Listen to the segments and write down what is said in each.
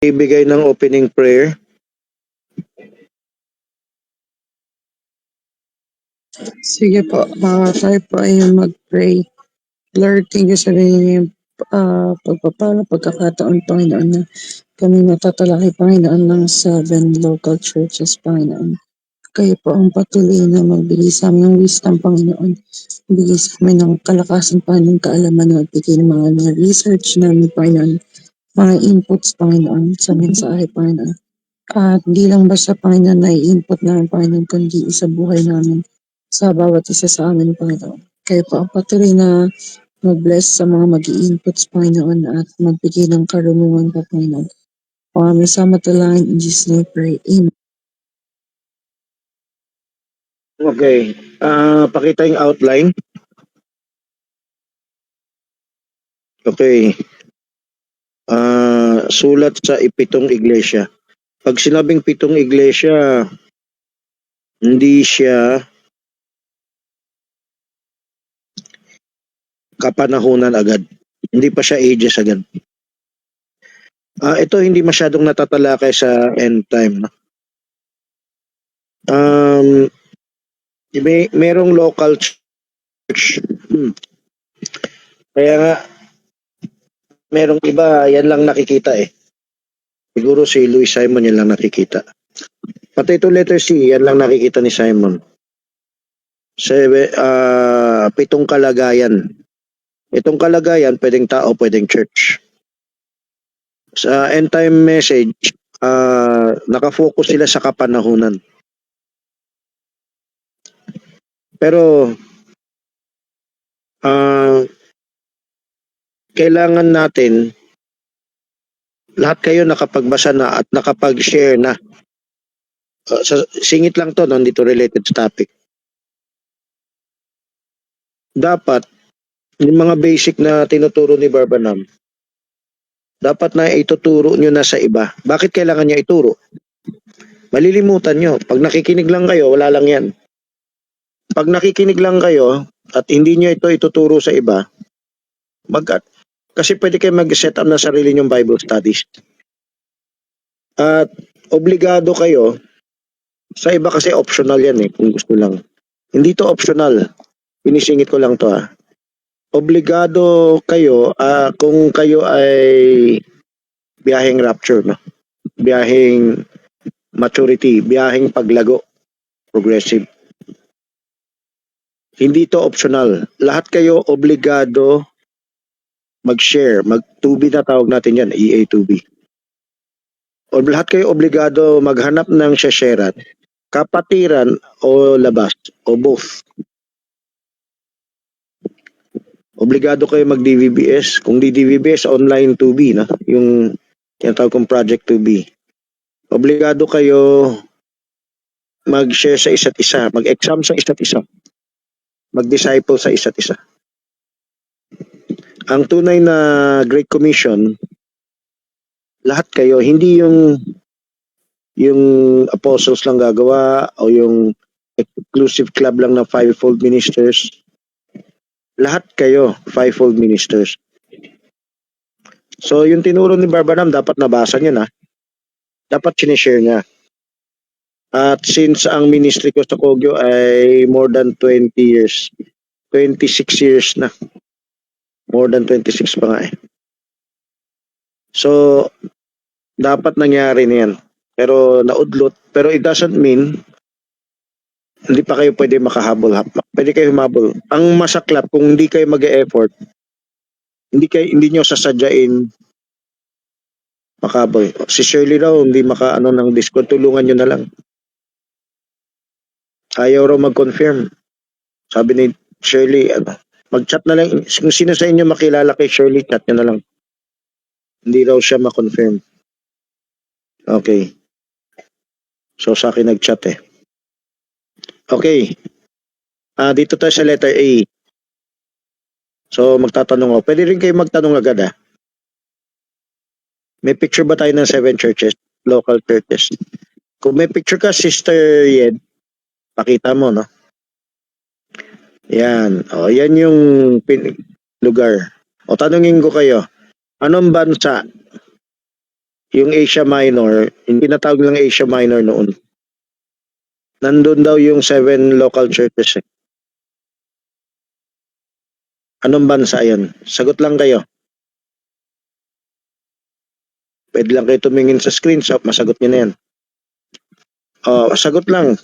ibigay ng opening prayer? Sige po, tayo po ay mag-pray. Lord, thank you sa pagpapala, pagkakataon, Panginoon, na kami matatalaki, Panginoon, ng 7 local churches, Panginoon. Kayo po ang patuloy na magbigay sa amin ng wisdom, Panginoon. Bigay sa amin ng kalakasan, Panginoon, kaalaman, at bigay ng mga research namin, Panginoon, mga inputs, Panginoon, sa mensahe, Panginoon. At hindi lang basta, Panginoon, na i-input namin, Panginoon, kundi sa buhay namin, sa bawat isa sa amin, Panginoon. Kayo po ang patuloy na mag-bless sa mga mag-i-inputs, Panginoon, at magbigay ng karunungan pa, Panginoon. Maraming salamat lang, in Jesus' name, pray. Amen. Okay. Pakita yung outline. Okay. Sulat sa ipitong iglesia. Pag sinabing pitong iglesia, hindi siya kapanahunan agad. Hindi pa siya ages agad. Ito hindi masyadong natatalakay sa end time. No? Merong local church. Kaya nga, merong iba, yan lang nakikita eh. Siguro si Louis Simon yan lang nakikita. Pati ito letter C, yan lang nakikita ni Simon. Pitong kalagayan. Itong kalagayan, pwedeng tao, pwedeng church. Sa end time message, nakafocus sila sa kapanahunan. Pero, kailangan natin, lahat kayo nakapagbasa na at nakapag-share na. Singit lang to, nandito related sa topic. Dapat, yung mga basic na tinuturo ni Barbanam, dapat na ituturo nyo na sa iba. Bakit kailangan niya ituro? Malilimutan nyo. Pag nakikinig lang kayo, wala lang yan. Pag nakikinig lang kayo at hindi nyo ito ituturo sa iba, kasi pwede kayo mag-set up na sarili nyong Bible studies. At obligado kayo, sa iba kasi optional yan eh, kung gusto lang. Hindi to optional. Pinisingit ko lang to Obligado kayo kung kayo ay biyaheng rapture, no? Biyaheng maturity, biyaheng paglago, progressive. Hindi to optional. Lahat kayo obligado mag-share, mag-2B na tawag natin yan, EA2B. O lahat kayo obligado maghanap ng sharean, kapatiran o labas, o both. Obligado kayo mag-DVBS. Kung di DVBS, online 2B, na? Yung tinatawag kong Project 2B. Obligado kayo mag-share sa isa't isa, mag-exam sa isa't isa, mag-disciple sa isa't isa. Ang tunay na Great Commission, lahat kayo, hindi yung apostles lang gagawa o yung exclusive club lang ng fivefold ministers. Lahat kayo, fivefold ministers. So, yung tinuro ni Barbanam, dapat nabasa niya na. Dapat sinishare niya. At since ang ministry ko sa Kogyo ay more than 20 years, 26 years na. More than 26 pa nga eh. So, dapat nangyari na yan. Pero naudlot. Pero it doesn't mean hindi pa kayo pwede makahabol. Pwede kayo humabol. Ang masaklap, kung hindi kayo mag-e-effort, hindi nyo sasadyain makahabol. Si Shirley raw, hindi makaano ng Discord, tulungan nyo na lang. Ayaw raw mag-confirm. Sabi ni Shirley, mag-chat na lang. Kung sino sa inyo makilala kay Shirley, chat nyo na lang. Hindi raw siya ma-confirm. Okay. So sa akin nag-chat eh. Okay. Dito tayo sa letter A. So magtatanong ako. Pwede rin kayo magtanong agad May picture ba tayo ng 7 churches? Local churches. Kung may picture ka, Sister Yed, pakita mo, no? Yan. Yan yung lugar. Tanungin ko kayo. Anong bansa yung Asia Minor, yung tinatawag lang Asia Minor noon. Nandun daw yung 7 local churches. Anong bansa yan? Sagot lang kayo. Pwede lang kayo tumingin sa screenshot, masagot niyo na yan. Sagot lang.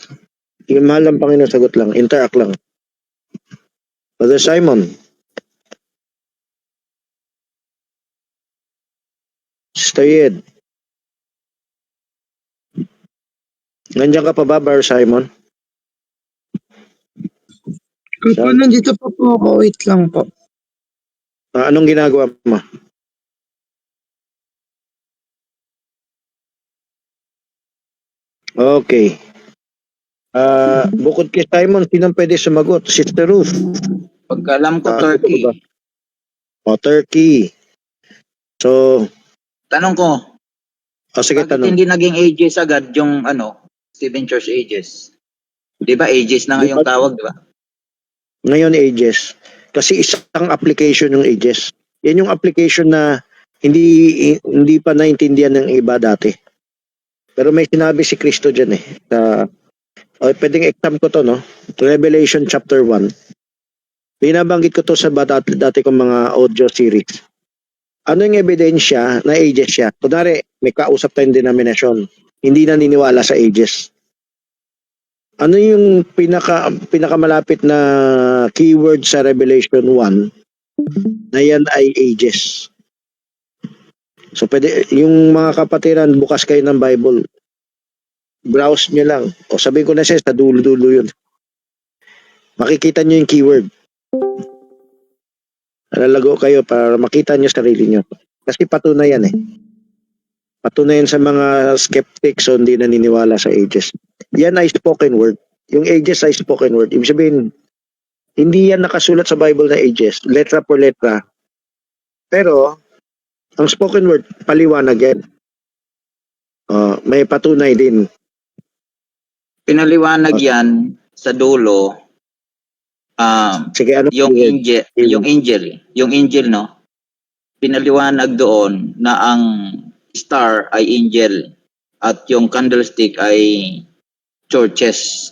Yung mahal ng Panginoon, sagot lang. Interact lang. Brother Simon. Sister Yed. Nandiyan ka pa ba, Brother Simon? Opo, nandito po po ako. Wait lang po. Anong ginagawa mo? Okay. Bukod kay Simon, sinong pwede sumagot? Sister Ruth. Pagkalam ko, Totoo Turkey. ba? Turkey. So, Tanong ko, sige, bakit tanong. hindi naging ages agad yung Stephen Church ages? Di ba ages na nga yung tawag, di ba? Ngayon, ages. Kasi isang application yung ages. Yan yung application na hindi pa naintindihan ng iba dati. Pero may sinabi si Kristo dyan eh. Pwedeng exam ko to, no? Revelation chapter 1. Binabanggit ko to sa dati kong mga audio series. Ano yung ebidensya na ages siya? Kunwari, may kausap tayong denomination. Hindi naniniwala sa ages. Ano yung pinakamalapit na keyword sa Revelation 1 na yan ay ages? So pwede, yung mga kapatiran, bukas kayo ng Bible. Browse nyo lang. O sabihin ko na siya, sa dulo-dulo yun. Makikita nyo yung keyword. Alalago kayo para makita nyo sarili nyo. Kasi patunay yan eh. Patunay yan sa mga skeptics o hindi naniniwala sa ages. Yan ay spoken word. Yung ages ay spoken word. Ibig sabihin, hindi yan nakasulat sa Bible na ages. Letra por letra. Pero, ang spoken word, paliwanag yan. May patunay din. Pinaliwanag yan sa dulo. Sige, ano Yung keyword? angel, no? Pinaliwanag doon na ang star ay angel at yung candlestick ay churches.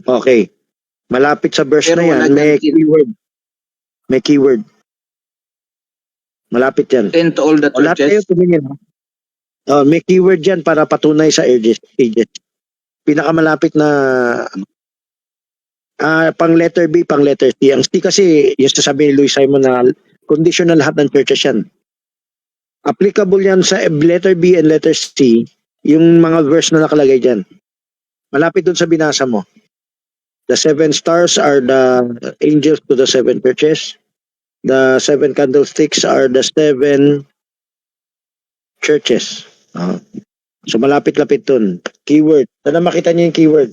Okay. Malapit sa verse Pero na yan, may keyword. May keyword. Malapit yan. Ten to all the O lahat kayo churches. tumingin. May keyword yan para patunay sa ages. Pinakamalapit na pang letter B, pang letter C. Ang C kasi, yung sasabihin ni Louis Simon na conditional lahat ng churches yan. Applicable yan sa letter B and letter C, yung mga verse na nakalagay dyan. Malapit dun sa binasa mo. The 7 stars are the angels to the 7 churches. The 7 candlesticks are the 7 churches. So malapit-lapit dun. Keyword. Sana makita niyo yung keyword.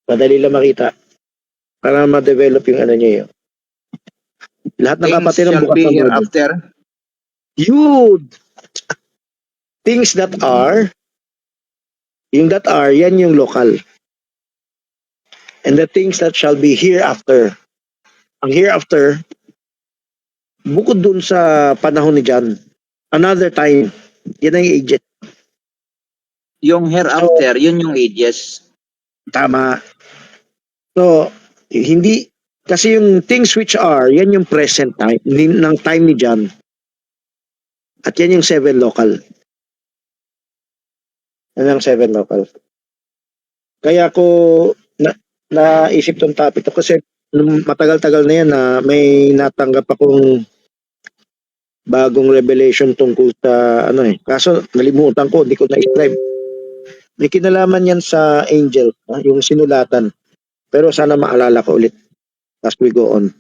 Madali lang makita. Para ma-develop yung ano niyo yun. Lahat ng Things kapatid ng shall bukas be ng Bible. hereafter. Yun! Things that are, yung that are, yan yung local. And the things that shall be hereafter. Ang hereafter, bukod dun sa panahon ni John, another time, yan ang ages. Yung hereafter, yun yung ages. Tama. So, hindi, kasi yung things which are, yan yung present time, ng time ni John. At yan yung 7 local. Yan yung 7 local. Kaya ko naisip tong topic to kasi nung matagal-tagal na yan na may natanggap akong bagong revelation tungkol sa kaso nalimutan ko, hindi ko na-describe. May kinalaman yan sa angel, yung sinulatan. Pero sana maalala ko ulit as we go on.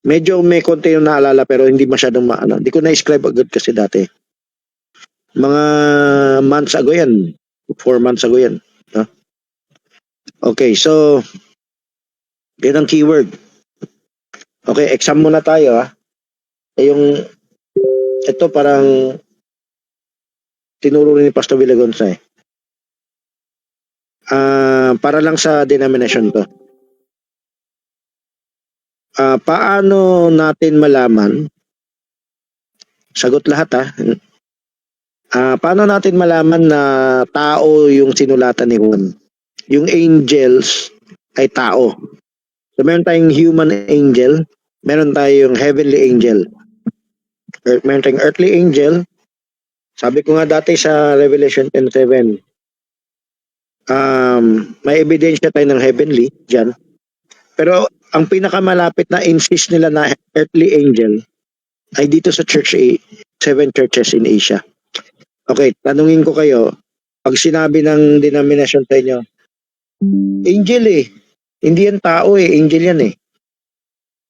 Medyo may konti yung naalala pero hindi masyadong maano. Hindi ko na-describe agad kasi dati. Mga months ago yan. 4 months ago yan. Okay, so yan ang keyword. Okay, exam muna tayo ito parang tinuro ni Pastor Villagonza eh. Para lang sa denomination to. Paano natin malaman Sagot lahat ha. Paano natin malaman na tao yung sinulatan ni Juan? Yung angels ay tao. So meron tayong human angel, meron tayong heavenly angel. Meron tayong earthly angel. Sabi ko nga dati sa Revelation 10:7, may ebidensya tayo ng heavenly dyan. Pero ang pinakamalapit na insist nila na earthly angel ay dito sa church 7 churches in Asia. Okay, tanungin ko kayo, pag sinabi ng denomination sa inyo, angel hindi yan tao angel yan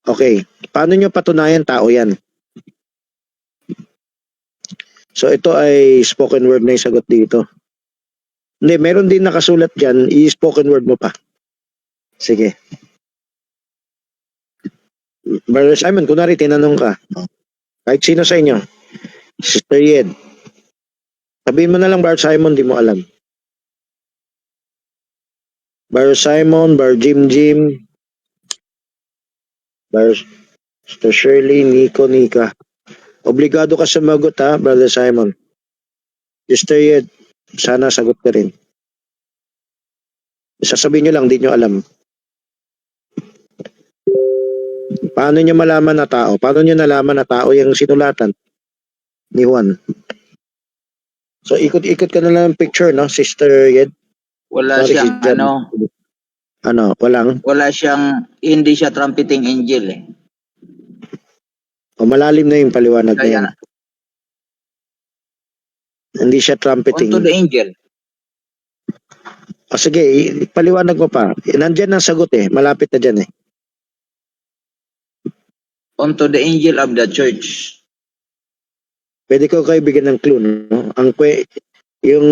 Okay, paano nyo patunayan tao yan? So ito ay spoken word na yung sagot dito. Hindi, meron din nakasulat dyan, i-spoken word mo pa. Sige. Brother Simon, kunwari tinanong ka, kahit sino sa inyo, Sister Yed, sabihin mo na lang, Brother Simon, di mo alam. Brother Simon, Brother Jim, Brother Sister Shirley, Nika. Obligado ka sumagot ha, Brother Simon. Sister Yed, sana sagot ka rin. Sasabihin nyo lang, di nyo alam. Paano nyo malaman na tao? Paano nyo nalaman na tao yung sinulatan ni Juan? So ikot-ikot ka na lang ng picture, no, Sister Yed? Wala Sorry, siyang si Jan. Walang? wala siyang, hindi siya trumpeting angel O malalim na yung paliwanag na Kaya yan. Hindi siya trumpeting. Unto the angel. O sige, paliwanag mo pa. Nandyan ang sagot malapit na dyan Unto the angel of the church. Pwede ko kayo bigyan ng clue, no? Yung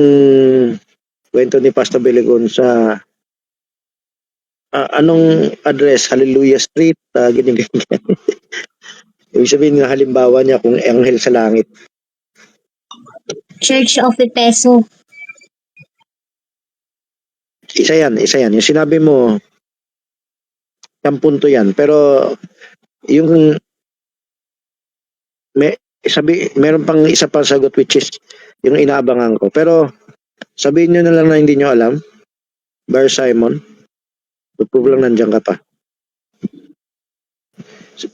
kwento ni Pastor Belegon sa anong address? Hallelujah Street, ganyan. Ibig sabihin nga halimbawa niya kung anghel sa langit. Church of Efeso. Isa yan. Yung sinabi mo, isang punto yan. Pero yung meron pang isa pang sagot which is yung inaabangan ko. Pero sabihin nyo na lang na hindi nyo alam. Brother Simon, prove lang nandiyan ka pa.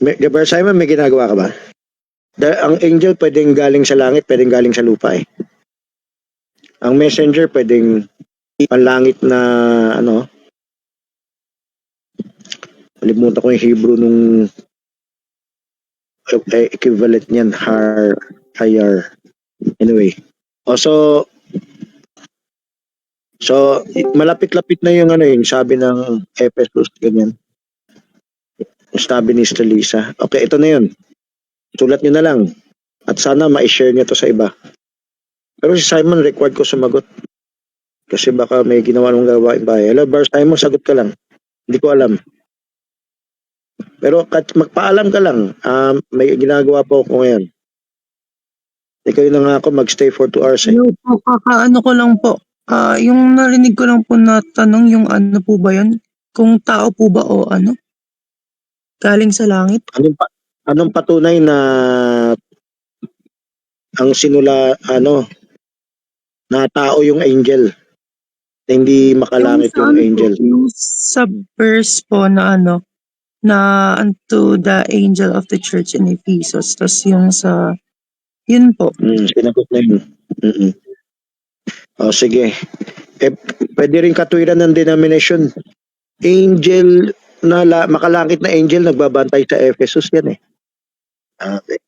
Brother Simon, may ginagawa ka ba? Ang angel pwedeng galing sa langit, pwedeng galing sa lupa Ang messenger pwedeng panlangit na nalimutan ko yung Hebrew nung equivalent niyan, higher. Anyway. So malapit-lapit na yung yung sabi ng Ephesus, ganyan. Sabi ni Sister Lisa. Okay, ito na yun. Sulat nyo na lang. At sana ma-share nyo to sa iba. Pero si Simon, required ko sumagot. Kasi baka may ginawa nung gawain ba. Hello, Bar Simon, sagot ka lang. Hindi ko alam. Pero magpaalam ka lang. May ginagawa po ako ngayon. Ikaw na nga ako mag-stay for 2 hours Hello po, kakaano ko lang po. Yung narinig ko lang po na tanong, yung ano po ba yan? Kung tao po ba o ano? Galing sa langit? Anong patunay na ang na tao yung angel? Hindi makalangit yung angel. Yung sa verse po na na unto the angel of the church in Ephesus. Tapos yung sa, yun po. Sinagot na yun. O sige. Pwede rin katwiran ng denomination. Angel makalangit na angel nagbabantay sa Ephesus yan Okay.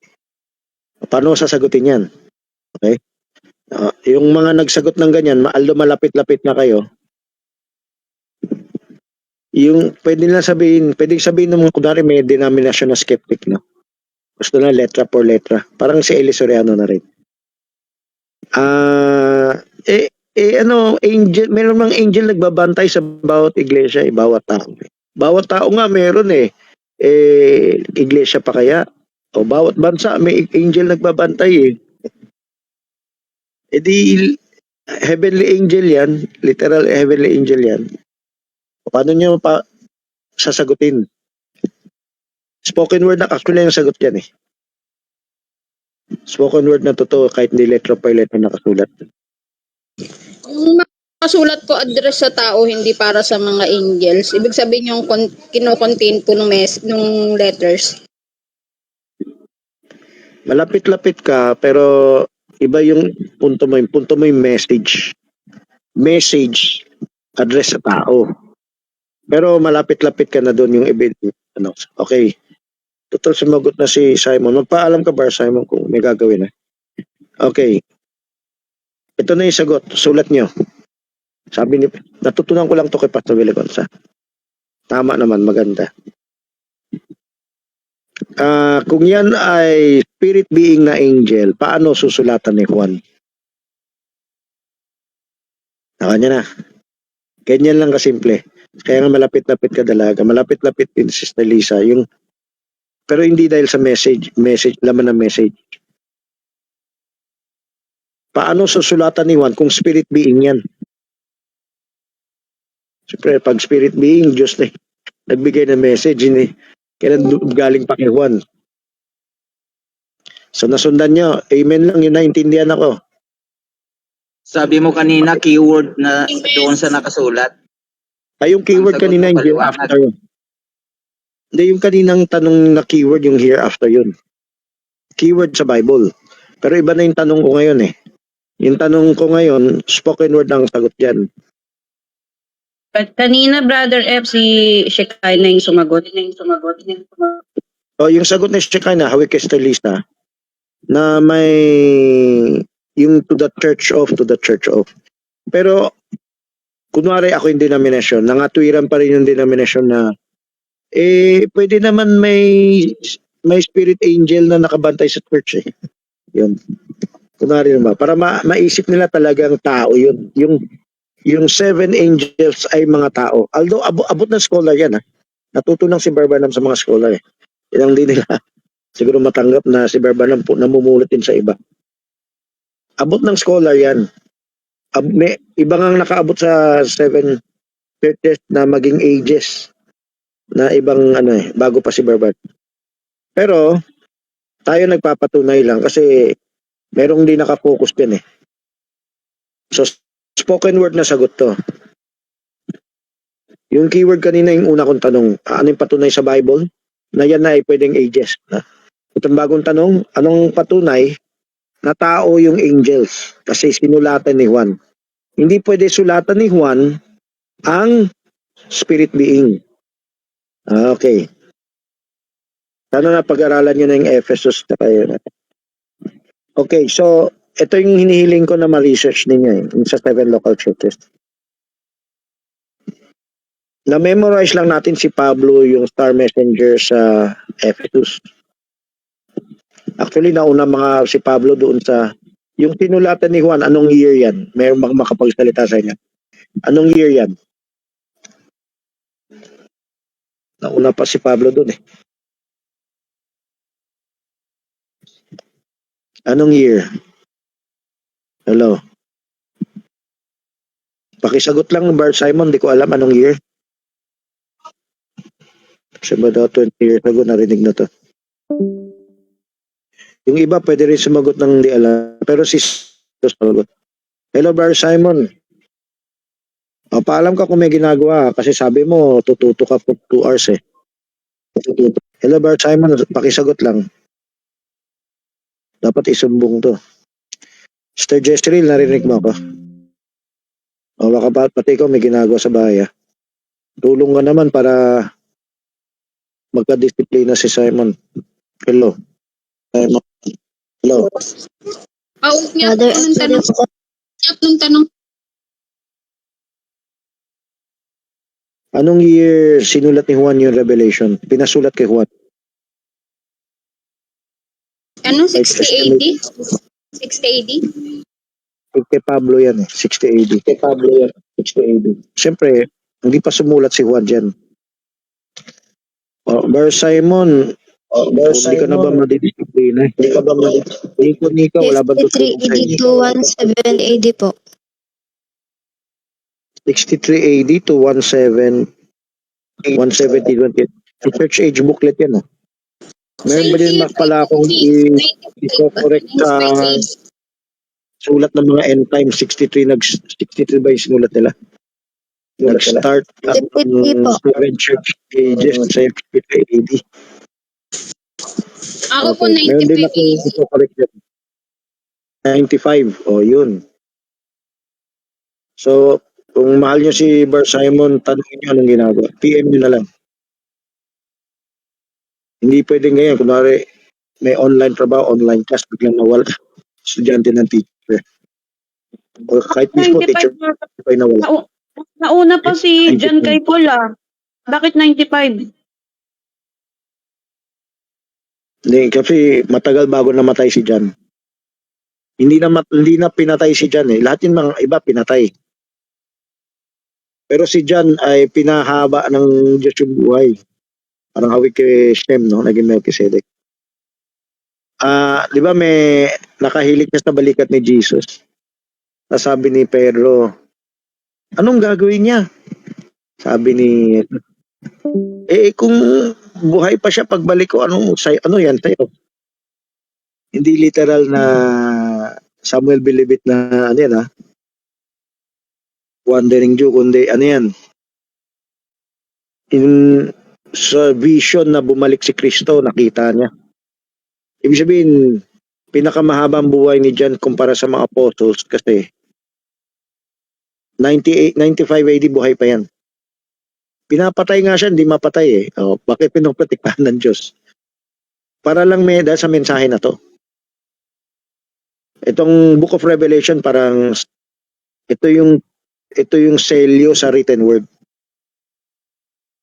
Paano sasagutin yan? Okay? Yung mga nagsagot ng ganyan, malapit-lapit na kayo. Yung pwedeng sabihin ng kunwari may denomination na skeptic, no? Gusto na letra por letra. Parang si Eli Soriano na rin. Angel, meron mang angel nagbabantay sa bawat iglesia, bawat tao. Bawat tao nga meron iglesia pa kaya? O bawat bansa may angel nagbabantay di heavenly angel yan, literal heavenly angel yan. Paano nyo pa sasagutin? Spoken word na actually yung sagot yan Spoken word na totoo kahit hindi letra by letra nakasulat. Yung nakasulat po address sa tao, hindi para sa mga angels. Ibig sabihin yung kino-contain po nung letters. Malapit-lapit ka pero iba yung punto mo. Yung punto mo yung message. Message address sa tao. Pero malapit-lapit ka na doon yung ano. Okay. Total sumagot na si Simon. Magpaalam ka ba, Simon, kung may gagawin na? Okay. Ito na yung sagot. Sulat nyo. Sabi ni, natutunan ko lang to kay Pastor Willie Gonza. Tama naman, maganda. Kung yan ay spirit being na angel, paano susulatan ni Juan? Nakanya na. Ganyan lang kasimple. Kaya nga malapit-lapit ka dalaga. Malapit-lapit din si Sister Lisa. Pero hindi dahil sa message, laman ng message. Paano susulatan ni Juan kung spirit being yan? Siyempre, pag spirit being, Diyos na nagbigay ng message, hindi. Kailan galing pa kay Juan. So nasundan nyo, amen lang, yun naintindihan ako. Sabi mo kanina, keyword na doon sa nakasulat. Ay, yung keyword Ang sagot kanina, mo, yung paliwanag. hereafter yun. Hindi, yung kaninang tanong na keyword, yung hereafter yun. Keyword sa Bible. Pero iba na yung tanong ko ngayon eh. Yung tanong ko ngayon, spoken word ang sagot dyan. But kanina, Brother F, si Shekai na yung sumagot. O, yung sagot na Shekinah, hawik kay Sister Lisa, na may yung to the church of. Pero, kunwari ako yung denomination, nangatwiran pa rin yung denomination na, pwede naman may spirit angel na nakabantay sa church eh. Yun. Kunwari naman, para maisip nila talagang tao yun. Yung 7 angels ay mga tao. Although, abot ng scholar yan ha. Natuto lang si Barbanam sa mga scholar eh. Yan ang di nila siguro matanggap na si Barbanam po namumulat din sa iba. Abot ng scholar yan. May iba nga nakaabot sa 7 churches na maging ages na ibang bago pa si Barbanam. Pero tayo nagpapatunay lang kasi merong di nakafocus din eh. So spoken word na sagot to. Yung keyword kanina yung una kong tanong, ano yung patunay sa Bible? Na yan na ay pwedeng ages. Itong bagong tanong, anong patunay na tao yung angels? Kasi sinulatan ni Juan. Hindi pwede sulatan ni Juan ang spirit being. Okay. Sana na pag-aralan nyo na yung Ephesus. Okay, so ito yung hinihiling ko na ma-research ninyo yung sa 7 local churches. Na-memorize lang natin si Pablo yung star messenger sa Ephesus. Actually, nauna mga si Pablo doon sa yung sinulatan ni Juan, anong year yan? Mayroon bang makapagsalita sa inyo? Anong year yan? Nauna pa si Pablo doon eh. Anong year? Hello? Pakisagot lang, Bart Simon, di ko alam anong year. Kasi ba daw 20 years ago narinig na to. Yung iba pwede rin sumagot ng di alam. Pero si sumagot. Hello, Bart Simon. O, paalam ka kung may ginagawa kasi sabi mo tututo ka for 2 hours eh. Hello, Bart Simon. Pakisagot lang. Dapat isumbong to. Mr. Jezreel, narinig mo ako? O baka pati ikaw may ginagawa sa bahay. Tulong ka naman para magka-disiplina si Simon. Hello. Simon. Hello. Paulit niya po ng tanong. Ng tanong. Anong year sinulat ni Juan yung Revelation? Pinasulat kay Juan. Ano, 60 AD? 60 AD? Kay Pablo yan eh. 60 AD. Kay Pablo yan. 60 AD. Siyempre, hindi pa sumulat si Juan dyan. Bar Simon, hindi ka na ba madidisiplina? Hindi ka ba madidisiplina? Nika, wala ba 63 AD to 17 AD po. 63 AD to 17, 170. Church age booklet yan. Meron ba din pala akong i-correct sa sulat ng mga end time 63 ba yung sinulat nila? Nag-start ang 53 po. Seven Church Ages sa AD. Ako po Okay. Meron din 95 akong AD. i-correct dyan. 95. O, yun. So, kung mahal nyo si Bar Simon, tanongin nyo anong ginagawa. PM nyo na lang. Hindi pwedeng ngayon. Kunwari, may online trabaho, online class, biglang nawala. Estudyante ng teacher. O kahit mismo 95 teacher, pa nawala. Nauna pa si 95. John kay Paul ah. Bakit 95? Hindi, kasi matagal bago namatay si John. Hindi na pinatay si John eh. Lahat yung mga iba pinatay. Pero si John ay pinahaba ng Diyos yung buhay. Parang hawik kay Shem, no? Naging Melchizedek. Di ba may nakahilig na sa balikat ni Jesus? Sabi ni Pedro, anong gagawin niya? Sabi ni, kung buhay pa siya pagbalik ko, ano yan sa'yo? Hindi literal na Samuel Bilibit na ano yan, Wandering Jew, kundi ano yan? Sa vision na bumalik si Kristo, nakita niya. Ibig sabihin, pinakamahabang buhay ni John kumpara sa mga apostles kasi 95 AD buhay pa yan. Pinapatay nga siya, hindi mapatay eh. Bakit pinoprotektahan ng Diyos? Para lang dahil sa mensahe na to. Itong Book of Revelation parang ito yung selyo sa written word.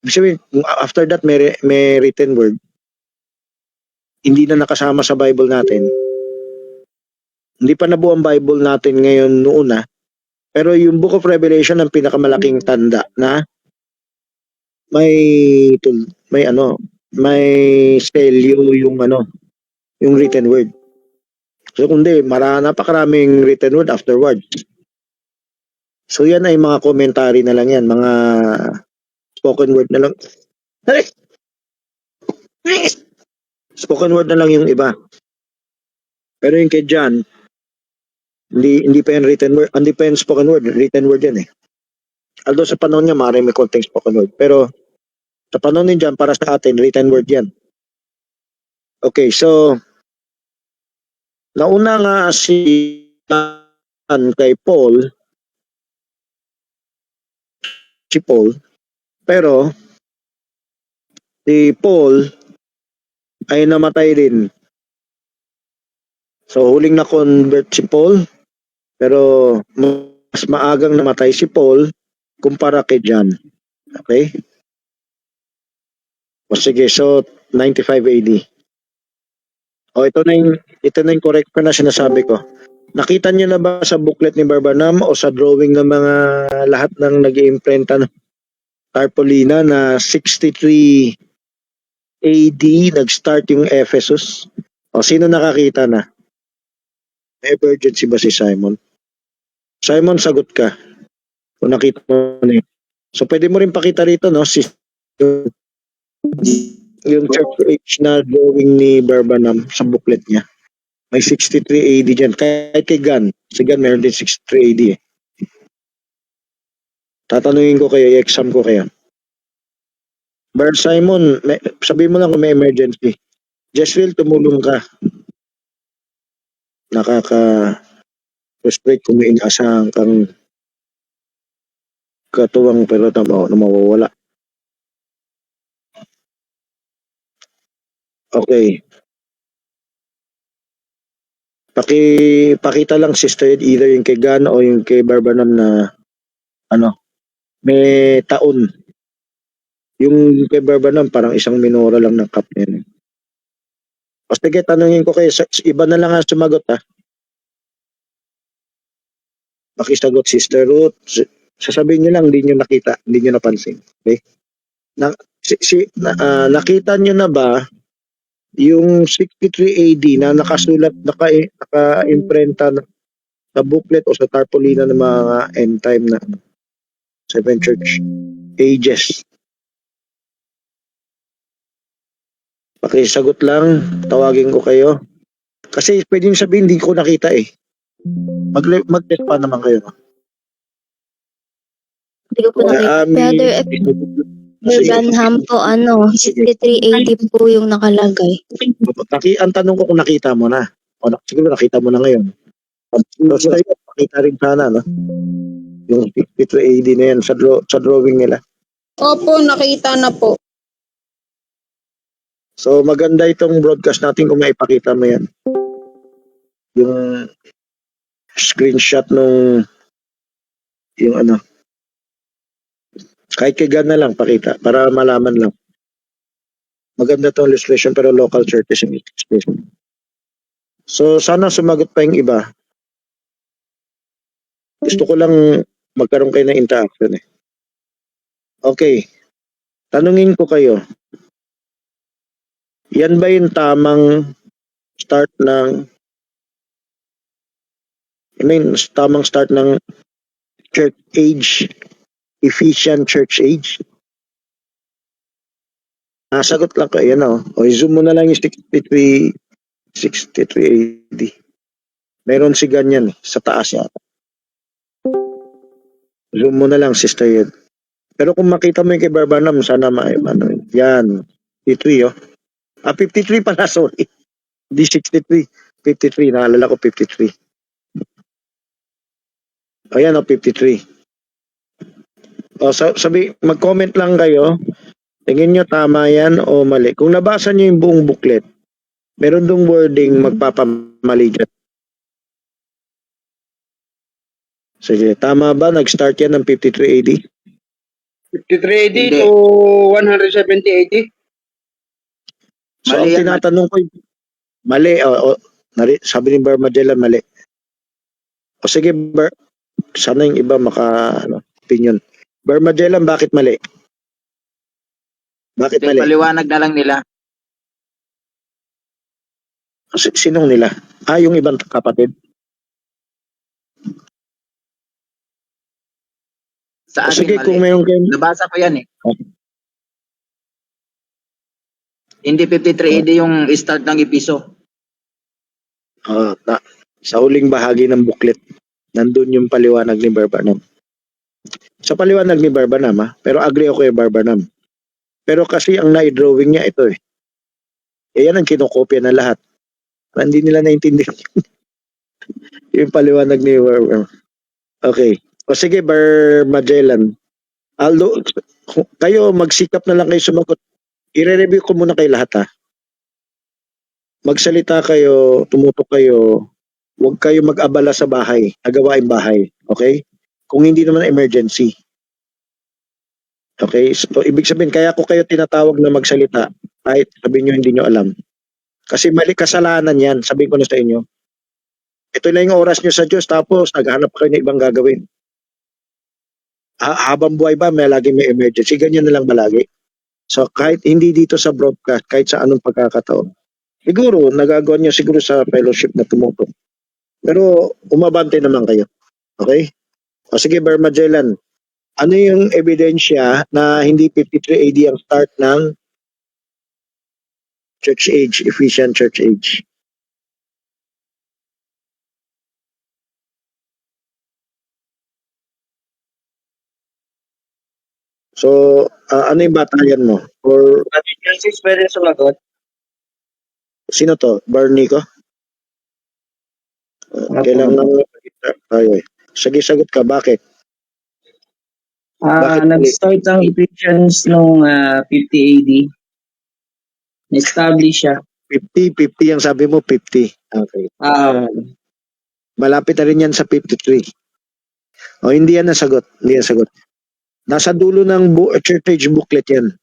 Ibig sabihin, after that may written word, hindi na nakasama sa Bible natin. Hindi pa nabuo ang Bible natin ngayon noon na. Pero yung Book of Revelation ang pinakamalaking tanda na may selyo yung written word. So kundi napakaraming written word afterwards. So yan ay mga commentary na lang yan, mga spoken word na lang. Spoken word na lang yung iba. Pero yung kay John, hindi pa yan written word, hindi pa yan spoken word, written word yan eh. Although sa panahon niya, maaaring may konting spoken word. Pero sa panahon ni John, para sa atin, written word yan. Okay, so nauna nga si John kay Paul, pero si Paul ay namatay din. So huling na-convert si Paul, pero mas maagang namatay si Paul kumpara kay John. Okay? O sige, so 95 AD. O ito na yung correct ko na sinasabi ko. Nakita niyo na ba sa booklet ni Barbanam o sa drawing ng mga lahat ng nag-iimprenta ng Tarpaulina na 63 AD nag-start yung Ephesus? O sino nakakita na? May emergency ba si Simon? Simon, sagot ka. Kung nakita mo na yun. So pwede mo rin pakita rito, no? Yung church age na drawing ni Barbanam sa booklet niya. May 63 AD dyan. Kahit kay Gan. Si Gan meron din 63 AD eh. Tatanungin ko kayo, i-exam ko kayo. Bar Simon, sabihin mo lang kung may emergency. Jessville, tumulong ka. Nakaka-frustrate kung may inaasahan kang katuwang pero na mawawala. Okay. Pakita lang sister either yung kay Gan o yung kay Barbanam na may taon. Yung kay Barbanam parang isang minora lang ng cup niya. O sige, tanungin ko kayo, iba na lang ang sumagot ha. Pakisagot Sister Ruth. Sasabihin nyo lang, hindi nyo nakita, hindi nyo napansin. Okay? Nakita nyo na ba yung 63 AD na nakasulat, naka-imprenta sa booklet o sa tarpaulina ng mga end time na Seven Church Ages? Pakisagot lang, tawagin ko kayo. Kasi pwedeng sabihin, hindi ko nakita eh. Mag-respond naman kayo. Hindi ko po nakita. Brother F. Branham po, 5380 po yung nakalagay. Ang tanong ko kung nakita mo na. O, siguro nakita mo na ngayon. So, sa'yo, pakita rin sana, no? Yung 5380 na yan sa drawing nila. Opo, nakita na po. So, maganda itong broadcast natin kung maipakita mo yan. Yung screenshot nung yung ano. Kahit kay God na lang pakita para malaman lang. Maganda tong illustration pero local churches yung illustration. So, sana sumagot pa yung iba. Gusto ko lang magkaroon kayo ng interaction eh. Okay. Tanungin ko kayo. Yan ba yung tamang start ng tamang start ng church age, Ephesian church age? Sagot lang kayo, yan o. O, zoom mo na lang yung 63 AD. Meron si ganyan sa taas yata. Zoom mo na lang, Sister Yed. Pero kung makita mo yung kay Barbanam, sana yan. 53 oh. 53 pala, sorry. Di 63. 53, naalala ko 53. Ayan o, 53. O, mag-comment lang kayo. Tingin nyo tama yan o mali. Kung nabasa nyo yung buong booklet, meron dong wording magpapamali dyan. Sige, tama ba? Nag-start yan ng 53 AD? 53 AD Hindi. to 170 AD. So, Mali ang yan, tinatanong ko, mali. Sabi ni Bar Magellan, mali. O sige, sana yung iba opinion. Bar Magellan, bakit mali? Bakit Hindi, mali? paliwanag na lang nila. Sinong nila? Yung ibang kapatid. Sa O akin, sige, mali. kung mayroon kayo. Nabasa ko yan eh. Okay. Hindi 53 AD yung start ng episo. Sa huling bahagi ng booklet, nandun yung paliwanag ni Barbanam. Sa paliwanag ni Barbanam, pero agree ako kay Barbanam. Pero kasi ang na-drawing niya ito eh. Yan ang kinokopya na lahat. Hindi nila naintindihan yung paliwanag ni Barbanam. Okay. O sige, Bar Magellan. Aldo, kayo magsikap na lang kayo sumagot. I-review ko muna kay lahat ha. Magsalita kayo, tumutok kayo. Huwag kayo mag-abala sa bahay, nagawain bahay. Okay? Kung hindi naman emergency. Okay? So, ibig sabihin, kaya ko kayo tinatawag na magsalita kahit sabihin nyo hindi nyo alam. Kasi mali kasalanan yan, sabihin ko na sa inyo. Ito na yung oras nyo sa Diyos, tapos naghanap kayo ng ibang gagawin. Habang buhay ba, may lagi may emergency. Ganyan na lang malagi. So, kahit hindi dito sa broadcast, kahit sa anong pagkakataon. Siguro, nagagawa nyo siguro sa fellowship na tumutok. Pero, umabante naman kayo. Okay? O sige, Bar Magellan. Ano yung ebidensya na hindi 53 AD ang start ng church age, Ephesian church age? So, ano yung batayan mo? Or Francis, pwede sumagot. sino to? Barney ko? Kailangan tayo eh. Sige, sagot ka. Bakit? Bakit Nag-start ang Ephesians noong 50 AD. Na-establish siya. 50 ang sabi mo, 50. Okay. Malapit na rin yan sa 53. O, hindi yan nasagot. Hindi yan sagot. Nasa dulo ng church age booklet yan.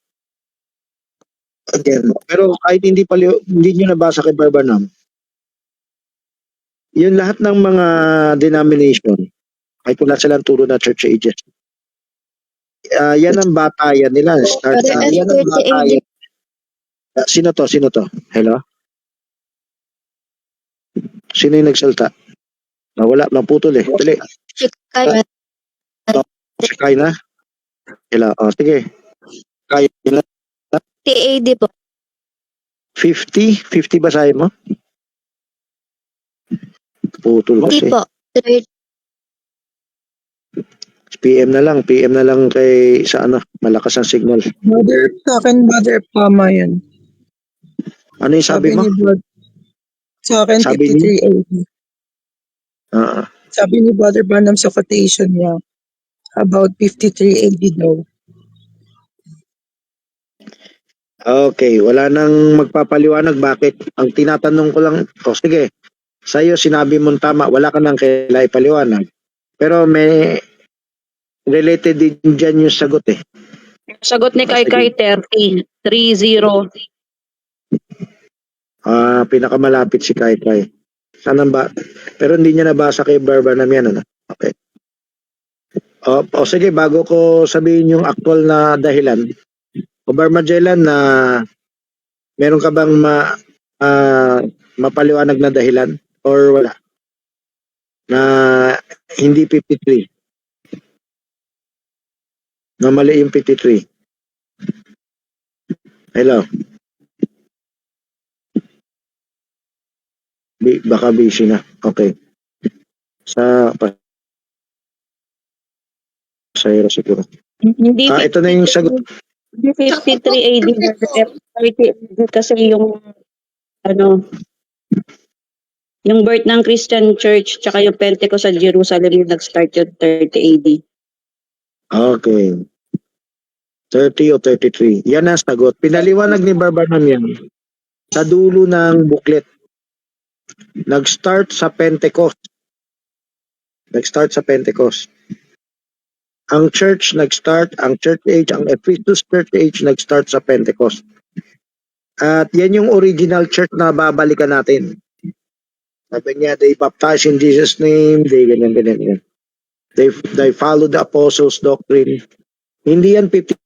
Again. Pero kahit hindi nyo nabasa kay Barbanam, yun lahat ng mga denomination, kahit wala silang turo na church ages, yan ang batayan nila. Start, Brother F. yan ang 30 AD. batayan. Sino to? Sino to? Hello? Sino yung nagsalta? Wala, naputol eh. Dali. Kaya, Sakay na? Hello? Sige. Kaya na. 50 AD po. 50? 50 ba sayo mo? Putol Hindi kasi. po. 30. PM na lang kay sa ano, malakas ang signal. Brother, sa akin, Brother, tama yan. Ano yung sabi mo? ni Brother, sa akin, Sabi niya? 5380. Ah, Sabi ni Brother Branham sa quotation niya, about 5380 daw. okay, wala nang magpapaliwanag bakit. Ang tinatanong ko lang, sige, sa'yo sinabi mong tama, wala ka nang kailangan ipaliwanag. Pero may related din dyan yung sagot eh. Sagot ni Kaikai 30. 30. Pinakamalapit si Kai. Saan ba? Pero hindi niya nabasa kay Barbanam yan, ano? Okay. Sige, bago ko sabihin yung actual na dahilan, o Bar Magellan, na meron ka bang mapaliwanag na dahilan or wala? Na hindi 53. Na mali yung 53. Hello? Baka busy na. Okay. Sa pasahero siguro. Hindi Ito na yung sagot. 53 AD, Brother F. 30 AD kasi yung ano, yung birth ng Christian Church tsaka yung Pentecost sa Jerusalem yung nag-start yung 30 AD. Okay. 30 o 33. Yan ang sagot. Pinaliwanag ni Barbanam yan sa dulo ng booklet. Nag-start sa Pentecost. Ang church nag-start, ang church age, ang Ephesus church age nag-start sa Pentecost. At yan yung original church na babalikan natin. Sabi niya, they baptized in Jesus' name, they ganyan. They followed the apostles' doctrine. Hindi yan 53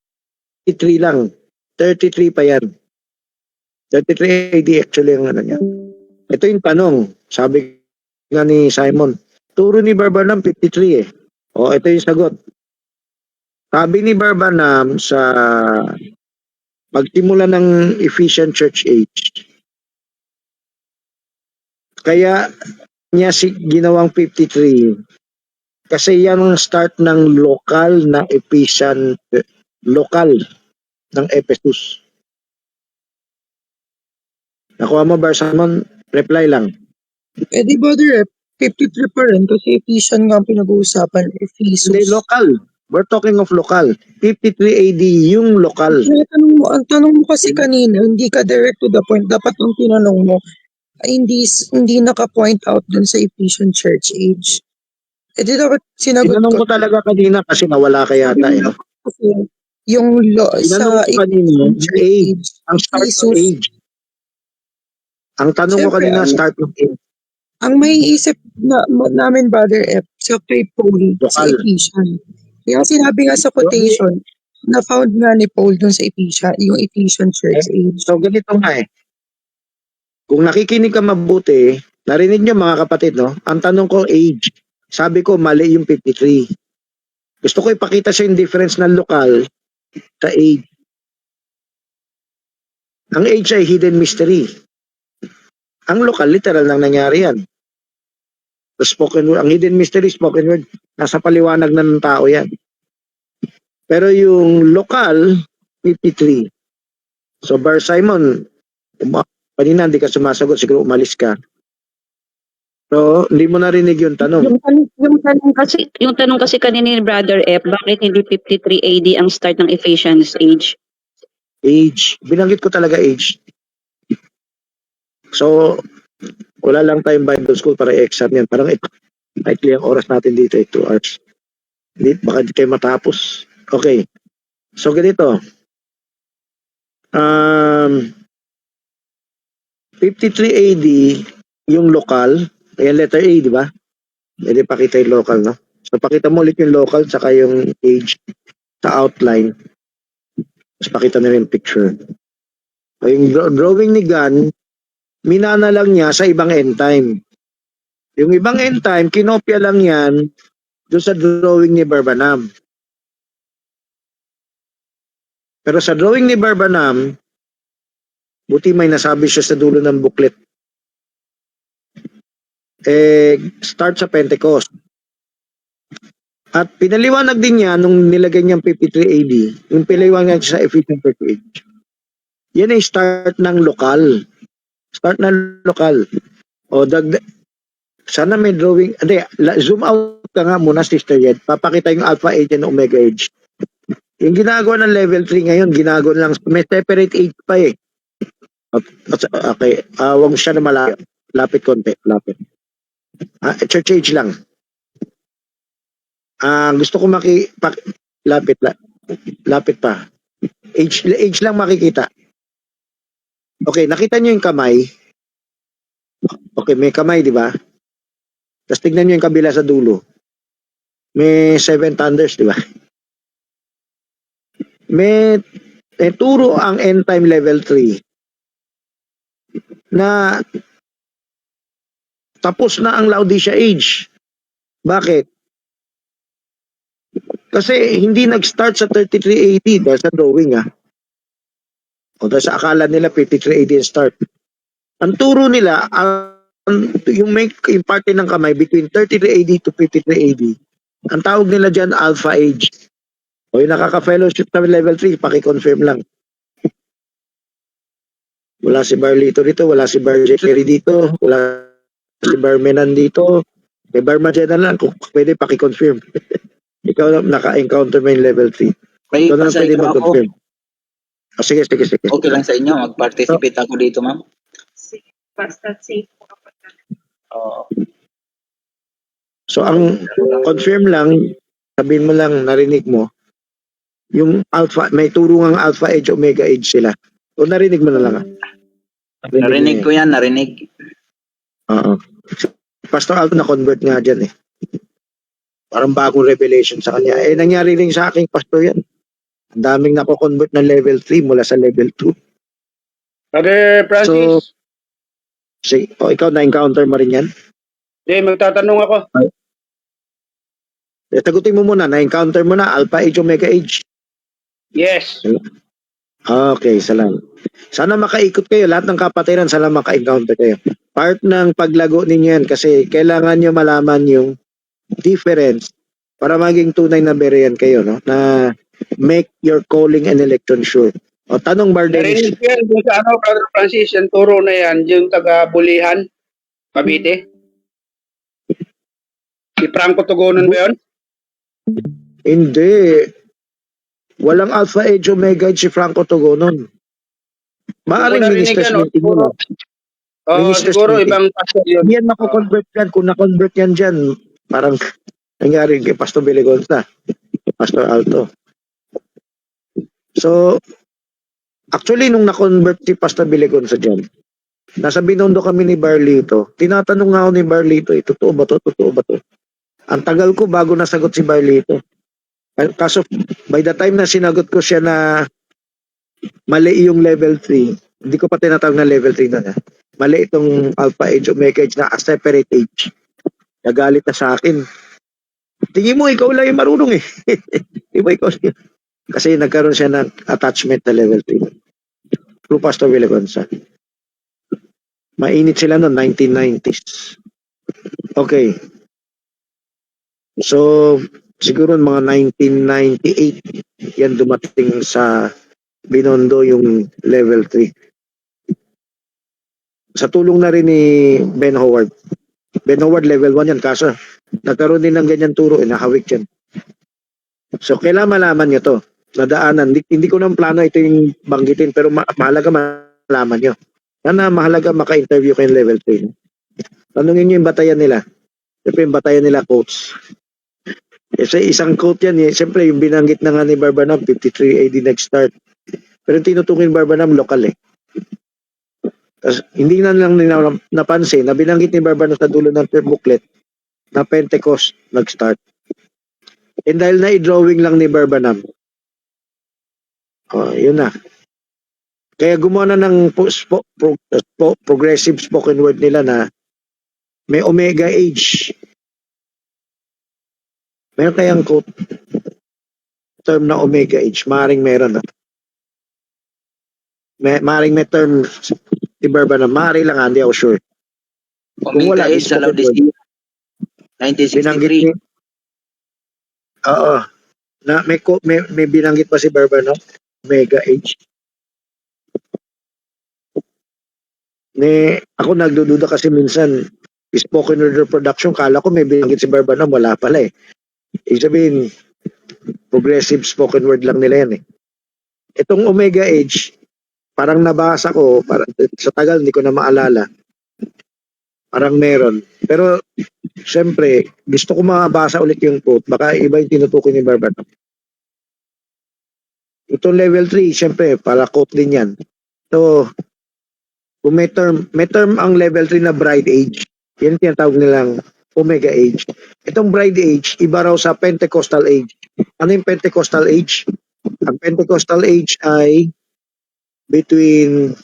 lang. 33 pa yan. 33 AD actually ang ano niya. Ito yung tanong. Sabi nga ni Simon, turo ni Barbanam 53 eh. Ito yung sagot. Sabi ni Barbanam sa pagtimula ng Ephesian Church Age, kaya niya ginawang 53 kasi yan ang start ng lokal na Ephesian, lokal ng Ephesus. Nakuha mo, Barsamon? Reply lang. Di Brother, 53 pa rin kasi Ephesian nga ang pinag-uusapan. Ephesus. Hindi, local. We're talking of local. 53 AD yung local. Ang tanong mo kasi kanina, hindi ka direct to the point. Dapat ang tinanong mo, ay hindi naka-point out dun sa Ephesian Church Age. Di dapat sinagot Tinanong ko. ko talaga kanina kasi nawala ka yata. Kasi yung Tinanong sa ko kanina, Church age. Ang start ng age. Ang tanong ko Siyempre, kanina, start ng age. ang may isip namin, Brother F, sa kay Paul, sa Lokal. Ephesian. Kaya sinabi nga sa quotation, na-found nga ni Paul dun sa Ephesian, yung Ephesian Church Age. So ganito nga eh. Kung nakikinig ka mabuti, narinig nyo mga kapatid, no? Ang tanong ko, age. Sabi ko, mali yung 53. Gusto ko ipakita sa yung difference ng lokal sa age. Ang age ay hidden mystery. Ang lokal, literal lang nangyari yan. The spoken word, ang hidden mystery, spoken word, nasa paliwanag na ng tao yan. Pero yung lokal, 53. So, Bar Simon, kanina hindi ka sumasagot, siguro umalis ka. So, hindi mo narinig yung tanong. Yung tanong kasi kanina ni Brother F, bakit hindi 53 AD ang start ng Ephesians age? Age. Binanggit ko talaga age. So, wala lang tayong Bible school para i-exam yan. Parang likely ang oras natin dito ay 2 hours. Baka di kayo matapos. Okay. So, ganito. 53 AD, yung local, ayan letter A, di ba? Pwede pakita yung local, no? So, pakita mo ulit yung local tsaka yung age sa outline. Tapos pakita na rin yung picture. So, yung drawing ni Gan, minana lang niya sa ibang end time. Yung ibang end time, kinopya lang yan doon sa drawing ni Barbanam. Pero sa drawing ni Barbanam, Buti may nasabi siya sa dulo ng booklet. Start sa Pentecost. At pinaliwanag din niya nung nilagay niyang 53 AD, yung pinaliwanag sa Ephesians 38. Yan ay start ng lokal. Start ng lokal. O sana may drawing. Hindi, zoom out ka nga muna, Sister Yed. Papakita yung alpha age and omega age. Yung ginagawa ng level 3 ngayon, ginagawa lang, may separate age pa eh. Okay, wag siya na malayo. Lapit konti, lapit. Church age lang. Gusto ko lapit pa. Age lang makikita. Okay, nakita niyo yung kamay. Okay, may kamay, di ba? Tapos tignan niyo yung kabila sa dulo. May 7 thunders, di ba? May turo ang end time level 3 na tapos na ang Laodicea age. Bakit? Kasi hindi nag-start sa 33 AD dahil sa drawing O dahil sa akala nila 53 AD ang start. Ang turo nila, yung parte ng kamay between 33 AD to 53 AD, ang tawag nila dyan alpha age. O yung nakaka-fellowship sa level 3, paki-confirm lang. Wala si Barlito dito, wala si Barjeri dito, wala si Barmenan dito. May Barmagena lang, kung pwede paki-confirm. Ikaw naka-encounter mo yung level 3. May Ikaw na lang pwede pasay ako. mag-confirm. Sige. Okay lang sa inyo, mag-participate ako dito, ma'am. Basta safe po kapag Oo. So ang confirm lang, sabihin mo lang, narinig mo, yung alpha, may turungang alpha age, omega age sila. O narinig mo na lang Narinig ko yan, narinig. Oo. Pastor Alto na-convert nga dyan eh. Parang bagong revelation sa kanya. Nangyari rin sa aking pastor yan. Ang daming nako-convert ng level 3 mula sa level 2. Brother Francis, Ikaw na-encounter mo rin yan? magtatanong ako. Sagutin mo muna, na-encounter mo na alpha age, omega age. Yes. Okay, salamat. Sana makaikot kayo, lahat ng kapatiran, sana maka-encounter kayo. Part ng paglago ninyo yan kasi kailangan nyo malaman yung difference para maging tunay na berean kayo, no? Na make your calling and election sure. O tanong Bardenis. Narinig ko yan dun sa Brother Francis, yung turo na yan, yung taga-Bulihan, Cavite. Si Franco Tugonon ba yun? Hindi. Walang alpha age, omega age si Franco Togonon. Maaring ministers meeting mo lang. Ministers Siguro meeting. ibang pastor yun. Yan mako-convert yan. Kung na-convert yan dyan, parang nangyari kay Pastor Biligonza, Pastor Alto. So, actually, nung na-convert si Pastor Biligonza dyan, nasa Binondo kami ni Barlito. Tinatanong nga ako ni Barlito, totoo ba to? Totoo ba to? Ang tagal ko bago nasagot si Barlito. Kaso, by the time na sinagot ko siya na mali yung level 3, hindi ko pa tinatawag na level 3 na. Mali itong alpha age, omega age na a separate age. Nagalit na sa akin. Tingin mo, ikaw lang yung marunong eh. Di ba ikaw? Kasi nagkaroon siya ng attachment na level 3. True Pastor Villagonza. Mainit sila noong 1990s. Okay. So, siguro mga 1998, yan dumating sa Binondo yung level 3. Sa tulong na rin ni Ben Howard. Ben Howard level 1 yan, kaso nagkaroon din ng ganyan turo, nahawik yan. So, kailangan malaman nyo to. Nadaanan. Hindi ko nang plano ito yung banggitin, pero mahalaga malaman nyo. Sana mahalaga maka-interview kayo level 3. Tanungin nyo yung batayan nila. Siyempre yung batayan nila quotes. Kasi isang quote yan, siyempre yung binanggit na nga ni Barbanam, 53 AD nag-start. Pero yung tinutukoy ni Barbanam, lokal eh. Tapos, hindi na lang nila napansin na binanggit ni Barbanam sa dulo ng third booklet na Pentecost nag-start. And dahil na i-drawing lang ni Barbanam, yun na. Kaya gumawa na ng progressive spoken word nila na may omega age. Meron kayang quote term na omega age? Maring meron. maring may term si Barbanam. Mari lang, hindi ako sure. Kung Omega wala, Age sa spoken word. Laodicea, Binanggit 1963. ni, oo, na may binanggit pa si Barbanam, Omega Age. Ako nagdududa kasi minsan, spoken word reproduction, kala ko may binanggit si Barbanam, wala pala eh. Ibig sabihin, progressive spoken word lang nila yan eh. Itong Omega Age, parang nabasa ko, sa tagal hindi ko na maalala. Parang meron. Pero, syempre, gusto ko mabasa ulit yung quote, baka iba yung tinutukoy ni Barbanam. Ito level 3, syempre, para quote din yan. So, kung may term ang level 3 na bride age. Yan tinatawag nilang Omega Age. Itong bride age, iba raw sa Pentecostal age. Ano yung Pentecostal age? Ang Pentecostal age ay between,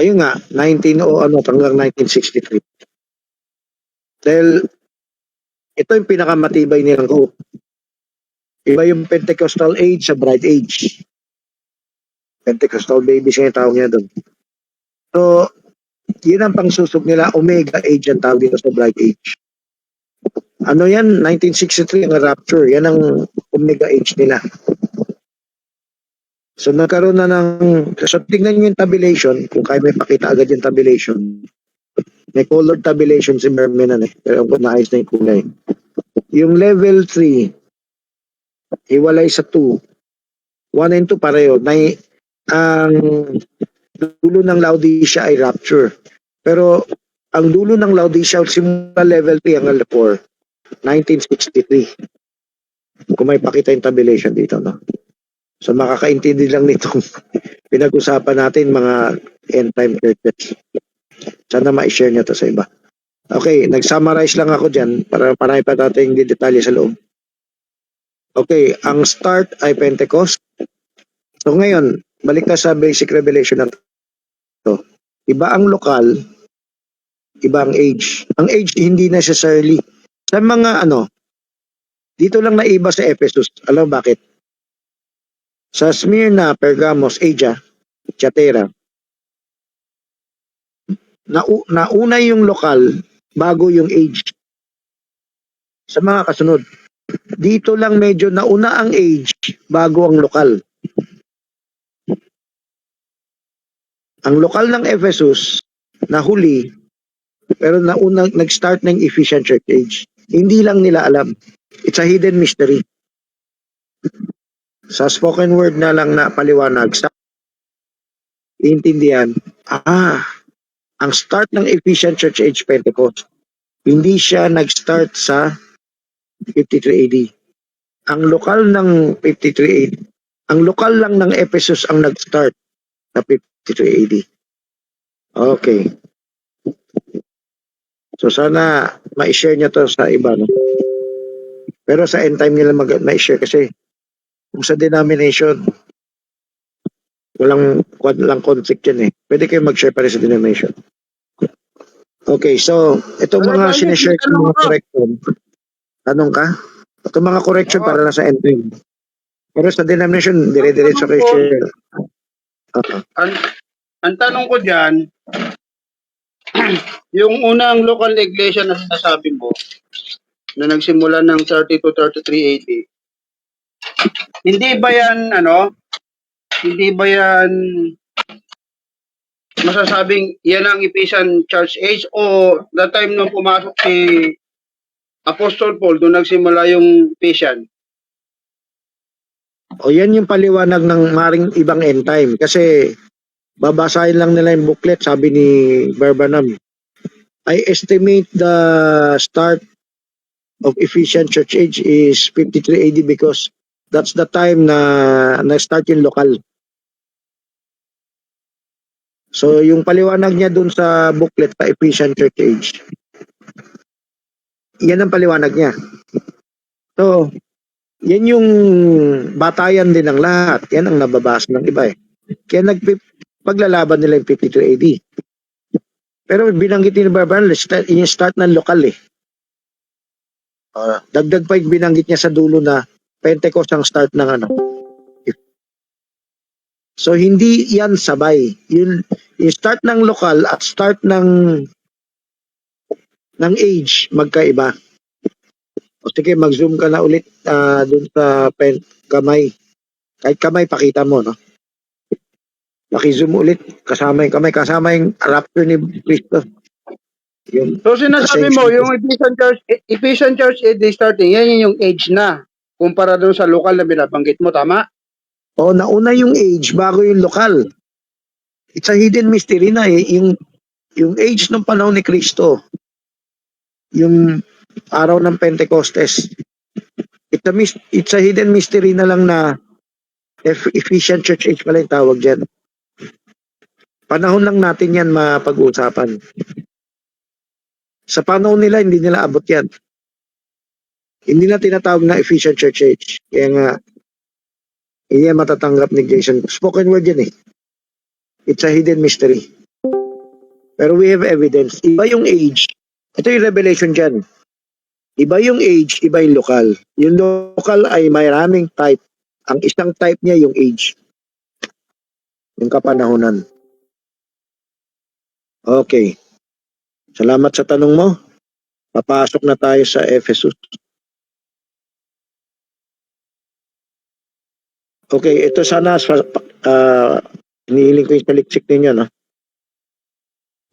ayun nga, hanggang 1963. Dahil ito yung pinakamatibay nilang quote. Iba yung Pentecostal age sa bride age. Pentecostal baby siya yung tawag niya doon. So, yun ang pangsusog nila, Omega Age ang tawag dito sa bride age. Ano yan? 1963 ang rapture. Yan ang Omega Age nila. So, nagkaroon na so tingnan nyo yung tabulation, kung kayo may pakita agad yung tabulation. May colored tabulation si Mermenan eh. Pero kung naayos na yung kulay. Yung level 3, hiwalay sa 2. 1 and 2 pareho. Ang dulo ng Laodicea ay rapture. Pero ang dulo ng Laodicea simula level 3 hanggang 4, 1963. Kung may pakita yung tabulation dito, no? So makakaintindi lang nitong pinag-usapan natin mga end time churches. Sana ma-share niyo to sa iba. Okay, nag-summarize lang ako dyan para marami pa natin yung detalye sa loob. Okay, ang start ay Pentecost. So ngayon, balik ka sa basic revelation na to. Iba ang lokal, iba ang age. Ang age hindi necessarily. Sa mga dito lang naiba sa Ephesus. Alam bakit? Sa Smyrna, Pergamos, Asia, Thyatira, nauna yung lokal bago yung age. Sa mga kasunod. Dito lang medyo nauna ang age bago ang lokal. Ang lokal ng Ephesus, nahuli, pero nag-start ng Ephesian Church Age. Hindi lang nila alam. It's a hidden mystery. Sa spoken word na lang na paliwanag, sa iintindihan, ang start ng Ephesian Church Age Pentecost, hindi siya nag-start sa 53 AD. Ang lokal ng 53 AD, ang lokal lang ng Ephesus ang nag-start sa 53 AD. Okay. So sana ma-share niya to sa iba, no? Pero sa end time nila ma-share kasi kung sa denomination, walang conflict yan eh. Pwede kayo mag-share pa rin sa denomination. Okay, so itong mga sinishare ko mga correction. Tanong ka? Itong mga correction para na sa end time. Pero sa denomination, dire-diretso kayo share. Ang tanong ko dyan, yung unang local iglesia na sinasabi mo, na nagsimula ng 30 to 33 AD, hindi ba yan masasabing yan ang Ephesian Church Age o the time nung pumasok si Apostle Paul doon nagsimula yung Ephesian? O yan yung paliwanag ng maring ibang end time. Kasi babasahin lang nila yung booklet, sabi ni Barbanam. I estimate the start of Ephesian Church Age is 53 AD because that's the time na start yung lokal. So yung paliwanag niya dun sa booklet sa Ephesian Church Age, yan ang paliwanag niya. So, yan yung batayan din ng lahat. Yan ang nababasa ng iba eh. Kaya paglalaban nila yung 53 AD. Pero binanggit ni Barbanam, yung start ng lokal eh. Dagdag pa yung binanggit niya sa dulo na Pentecost ang start ng So hindi yan sabay. Yung start ng lokal at start ng age magkaiba. O sige, mag-zoom ka na ulit dun sa kamay. Kahit kamay pakita mo, no? Paki-zoom ulit, kasama yung kamay, kasama yung rapture ni Cristo. Yung So sinasabi mo, yung Ephesian Church AD starting, yan yung age na. Kumpara doon sa lokal na binabanggit mo, tama? O, nauna yung age bago yung lokal. It's a hidden mystery na eh. Yung age ng panahon ni Cristo, yung araw ng Pentecostes, it's a hidden mystery na lang na Ephesian Church Age pala yung tawag dyan. Panahon lang natin yan mapag-uusapan. Sa panahon nila, hindi nila abot yan. Hindi na tinatawag na Ephesian Church Age. Kaya nga, hindi yan matatanggap ni Jason. Spoken word yan eh. It's a hidden mystery. Pero we have evidence. Iba yung age. Ito yung revelation dyan. Iba yung age, iba yung local. Yung local ay maraming type. Ang isang type niya yung age. Yung kapanahonan. Okay. Salamat sa tanong mo. Papasok na tayo sa Ephesus. Okay, ito sana hinihiling ko yung saliksik ninyo, no?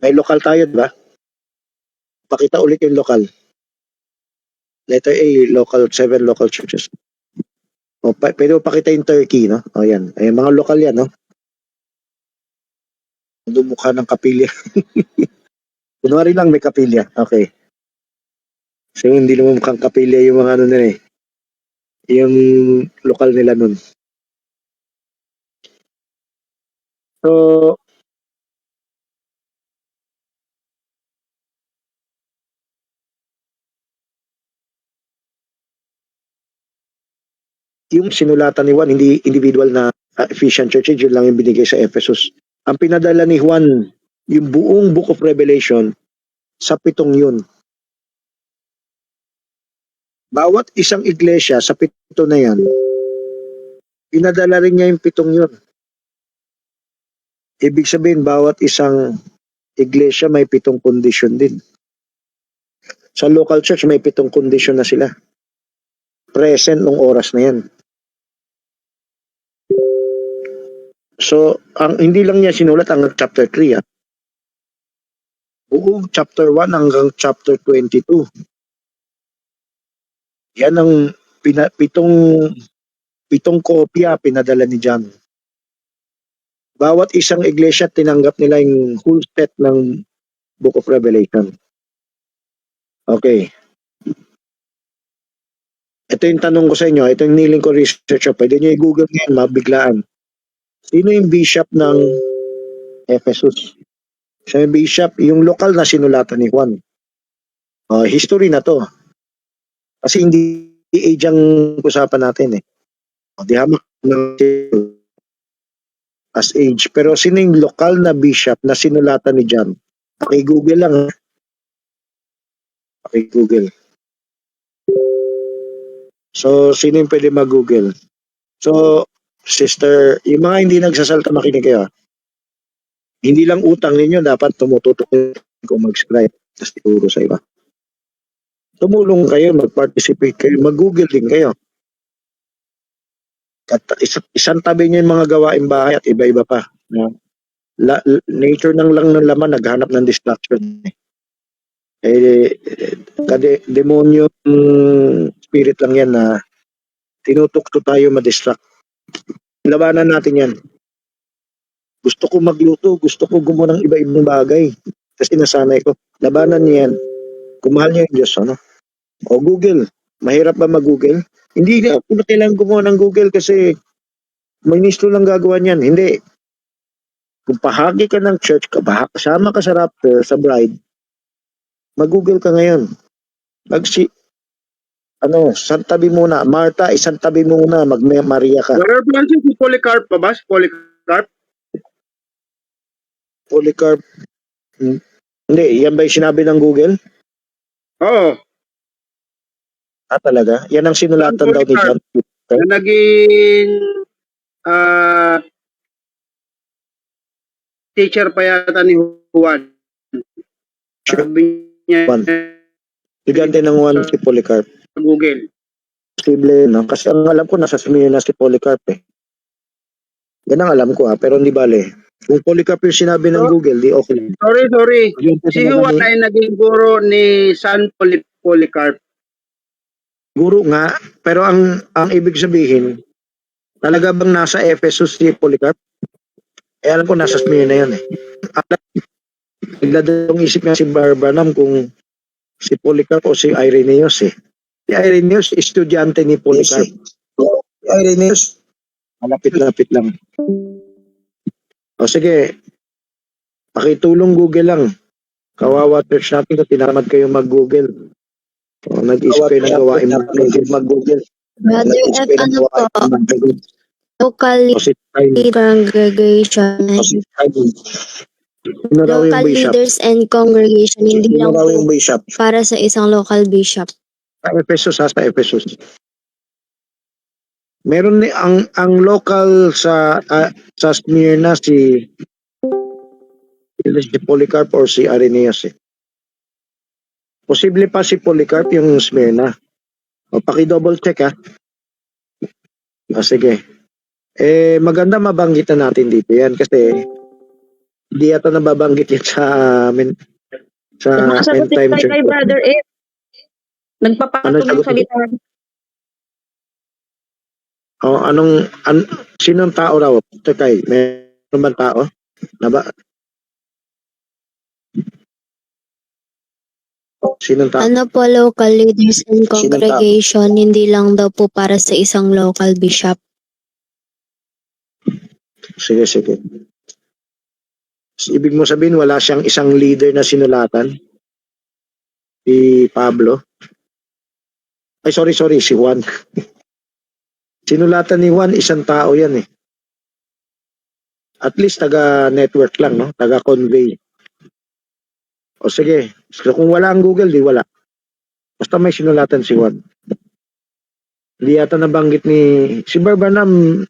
May lokal tayo, diba? Pakita ulit yung lokal. Letter A, local, 7 local churches. O, pwede mo pakita yung Turkey, no? O, yan. Ay, mga lokal yan, no? Dumukha ng kapilya. Kunwari lang may kapilya. Okay. So, hindi naman mukhang kapilya yung mga ano nila eh. Yung lokal nila nun. So, yung sinulatan ni Juan, hindi individual na Ephesian Church, yun lang yung binigay sa Ephesus. Ang pinadala ni Juan, yung buong Book of Revelation, sa 7 yun. Bawat isang iglesia sa 7 na yan, pinadala rin niya yung 7 yun. Ibig sabihin, bawat isang iglesia may 7 kondisyon din. Sa local church, may 7 kondisyon na sila. Present nung oras na yan. So, hindi lang niya sinulat hanggang chapter 3. Buong chapter 1 hanggang chapter 22. Yan ang pitong kopya pinadala ni John. Bawat isang iglesia tinanggap nila yung whole set ng Book of Revelation. Okay. Ito yung tanong ko sa inyo. Ito yung niling ko research. Pwede nyo i-google ngayon, mabiglaan. Sino yung bishop ng Ephesus? Siya yung bishop, yung lokal na sinulatan ni Juan. History na to. Kasi hindi age ang usapan natin eh. Di hamak ng as age. Pero sino yung lokal na bishop na sinulatan ni John? Paki-google lang. Paki-google. So, sino yung pwede mag-google? So, sister, yung mga hindi nagsasalta, makinig kayo. Hindi lang utang ninyo, dapat tumututok kung mag-subscribe. Tapos ituro sa iba. Tumulong kayo, mag-participate kayo, mag-google din kayo. At isang tabi nyo yung mga gawaing bahay at iba-iba pa. Nature ng lang ng laman, naghanap ng distraction. Demonyo spirit lang yan na tinutukso tayo ma-distract. Labanan natin yan. Gusto ko magluto, gusto ko gumawa ng iba-ibang bagay. Kasi nasanay ko. Labanan niya yan. Kung mahal niya yung Diyos, ano? O Google. Mahirap ba mag-Google? Hindi na ako na kailangan gumawa ng Google kasi ministro lang gagawa niyan. Hindi. Kung pahagi ka ng church, kasama ka sa rapture, sa bride, mag-Google ka ngayon. Isang tabi muna. Martha, isang tabi muna. Maria ka. Brother Francis, si Polycarp pa ba? Si Polycarp? Polycarp. Hindi, yan ba yung sinabi ng Google? Oo. Talaga? Yan ang sinulatan daw ni John. Na naging teacher pa yata ni Juan. Sabi niya Juan. Estudyante ng Juan si Polycarp. sa Google. Posible, no? Kasi ang alam ko, nasa Smyrna si Polycarp eh. Yan ang alam ko pero hindi bale. Kung Polycarp yung sinabi ng Google, di okay. Sorry. Yun po Si talaga Juan ay naging guro ni San Polycarp. Guro nga, pero ang ibig sabihin, talaga bang nasa Ephesus si Polycarp? Alam ko nasa Smyrna yun eh. Nagdadalong isip nga si Barbanam kung si Polycarp o si Irenaeus eh. Si Irenaeus, estudyante ni Polycarp. Si Irenaeus, malapit-lapit lang. O sige, pakitulong Google lang. Kawawa church natin kung tinamad kayo mag-Google. O, nag-isip kayo ng gawain mag-Google. Brother F, ano po? Local O si Time. congregation. O si Time. Sino raw yung Local bishop? leaders and congregation, hindi Sino lang raw po yung bishop? para sa isang local bishop. Sa Ephesus sa Ephesus. Meron ni ang local sa Smyrna si Polycarp or si Irenaeus eh. Posible pa si Polycarp yung Smyrna. O paki-double check ha. O sige. Maganda mabanggitan natin dito yan kasi hindi yata nababanggit yan sa end time church. Kay Brother F. Ano Nagpapakatong sagot yung salita. O sinong tao raw? Tekay, meron bang tao? Sinong tao? Ano po local leaders and Sinong tao? congregation, hindi lang daw po para sa isang local bishop. Sige. Ibig mo sabihin wala siyang isang leader na sinulatan? Si Pablo? Ay sorry, si Juan. Sinulatan ni Juan, isang tao yan eh. At least taga-network lang, no? Taga-convey. O sige, so, kung wala ang Google, di wala. Basta may sinulatan si Juan. Hindi yata nabanggit ni si Barbanam,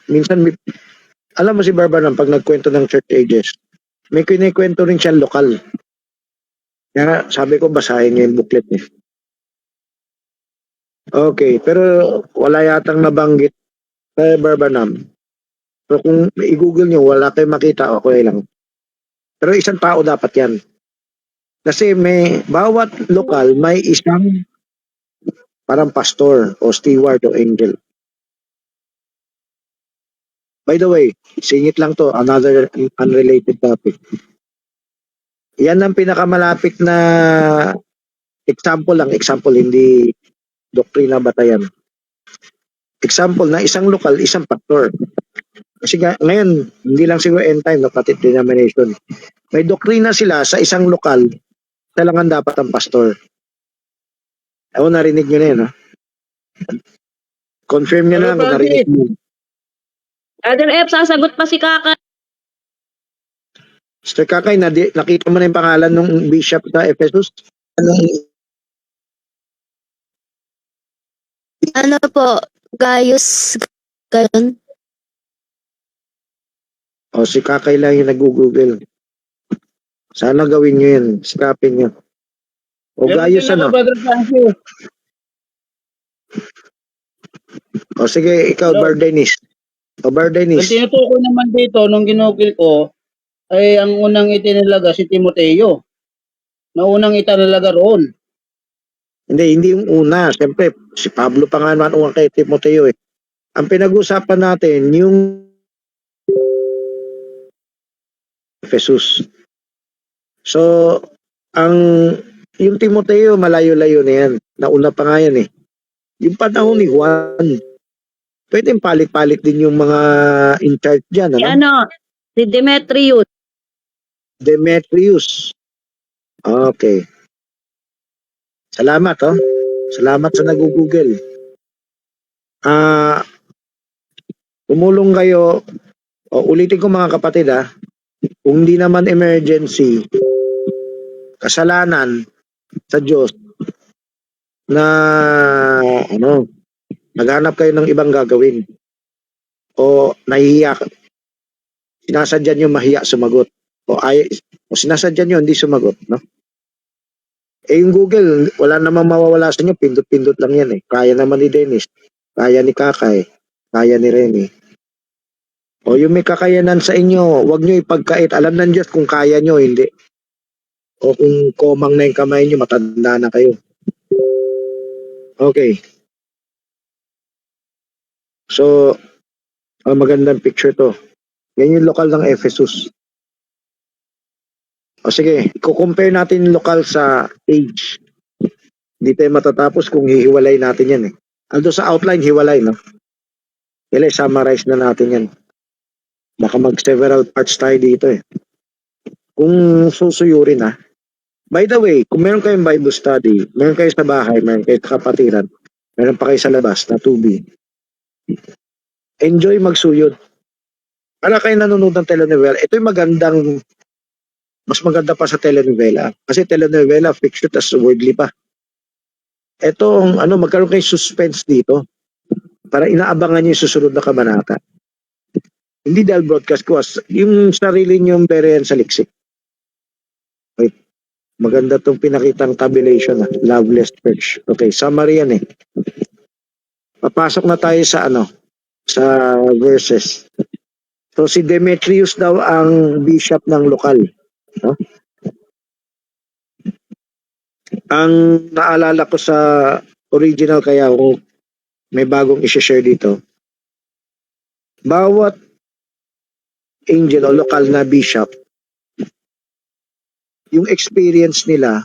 minsan alam mo si Barbanam pag nagkwento ng church ages, may kinikwento rin siya lokal. Kaya sabi ko basahin niyo yung booklet niya. Okay, pero wala yatang nabanggit kay Barbanam. So kung i-google niyo, wala kayong makita, okay lang. Pero isang tao dapat yan. Kasi bawat lokal may isang parang pastor o steward o angel. By the way, singit lang to, another unrelated topic. Yan ang pinakamalapit na example, hindi doktrina batayan. Example na isang lokal, isang pastor. Kasi ngayon, hindi lang siguro end time, pati denomination. May doktrina sila sa isang lokal, kailangan dapat ang pastor. Ako narinig nyo na yun, ha? Confirm nyo na kung narinig nyo. Brother F, sasagot pa si Kaka. Mr. Kakay, nakita mo na yung pangalan ng bishop sa Ephesus? Ano po, Gaius, ganun? O si Kakay lang yung nag-google. Sana gawin nyo yun. Sikapin nyo. O Gaius ano? Brother Francis. O sige, ikaw, Bardenis. O Ang Bardenis. tinutukoy naman dito, nung ginugil ko, ay ang unang itinalaga si Timoteo. Na unang itinalaga roon. Hindi yung una. Siyempre, si Pablo pa nga naman unang kay Timoteo eh. Ang pinag-usapan natin, yung Ephesus. So, yung Timoteo, malayo-layo na yan. Nauna pa nga yan eh. Yung panahon ni Juan, pwedeng palit-palit din yung mga in charge dyan. Si Demetrius. Demetrius. Okay. Salamat, oh. Salamat sa nag-google. Tumulong kayo. Ulitin ko mga kapatid, kung hindi naman emergency, kasalanan sa Diyos na naghanap kayo ng ibang gagawin o nahihiya sinasadya nyo mahiya sumagot. O sinasadya nyo hindi sumagot, no? Yung Google, wala namang mawawala sa inyo, pindot-pindot lang yan eh. Kaya naman ni Dennis, kaya ni Kakay, kaya ni Remy. O yung may kakayanan sa inyo, wag nyo ipagkait. Alam ng Diyos kung kaya nyo, hindi. O kung komang na yung kamay nyo, matanda na kayo. Okay. So, magandang picture to. Yan yung lokal ng Ephesus. O sige, i-compare natin yung lokal sa age. Hindi tayo matatapos kung hihiwalay natin yan eh. Ando sa outline, hiwalay, no? Summarize na natin yan. Baka mag-several parts tayo dito eh. Kung susuyurin ah. By the way, kung meron kayong Bible study, meron kayo sa bahay, meron kayo sa kapatiran, meron pa kayo sa labas na 2B, enjoy magsuyod. Para kayo nanonood ng telenovela, ito yung mas maganda pa sa telenovela. Kasi telenovela, fiction, tas wordly pa. Ito, magkaroon kayo suspense dito para inaabangan niyo yung susunod na kabanata. Hindi dahil broadcast ko, yung sarili niyong berian sa liksik. Wait, maganda tong pinakitang tabulation, Loveless Church. Okay, summary yan eh. Papasok na tayo sa sa verses. So si Demetrius daw ang bishop ng lokal. No? Ang naalala ko sa original kaya kung may bagong i-share dito, bawat angel o lokal na bishop, yung experience nila,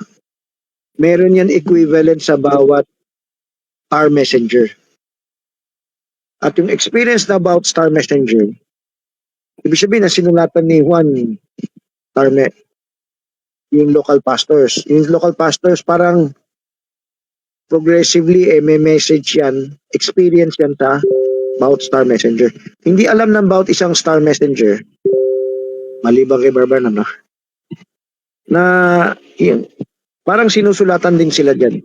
meron yan equivalent sa bawat star messenger. At yung experience na about star messenger, ibig sabihin na sinulatan ni Juan yung local pastors. Yung local pastors parang progressively may message yan, experience yan sa about star messenger. Hindi alam ng about isang star messenger, maliban kay Barbar na yun, parang sinusulatan din sila dyan.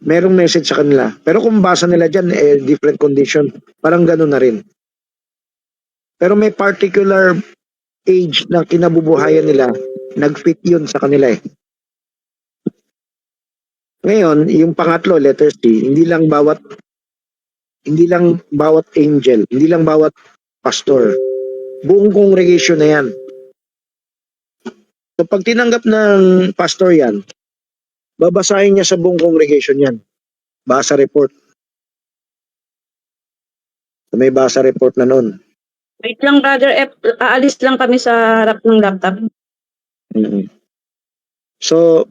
Merong message sa kanila. Pero kung basa nila dyan, different condition, parang gano'n na rin. Pero may particular age na kinabubuhayan nila, nag-fit yun sa kanila eh. Ngayon, yung pangatlo, letter C, hindi lang bawat angel, hindi lang bawat pastor, buong congregation na yan. So pag tinanggap ng pastor yan, babasahin niya sa buong congregation yan. Basa report. So may basa report na nun. Wait lang, Brother F. Aalis lang kami sa harap ng laptop. Mm-hmm. So,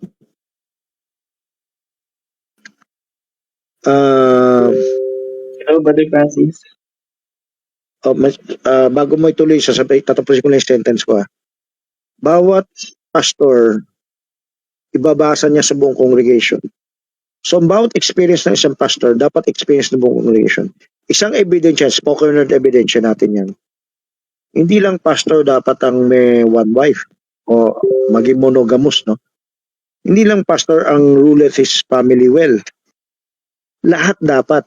Hello, Brother Francis. bago mo ituloy, tatapusin ko na yung sentence ko. Bawat pastor, ibabasa niya sa buong congregation. So, ang bawat experience ng isang pastor, dapat experience ng buong congregation. Isang ebidensya, spoken word ebidensya natin yan. Hindi lang pastor dapat ang may one wife o maging monogamous, no? Hindi lang pastor ang ruleth his family well. Lahat dapat.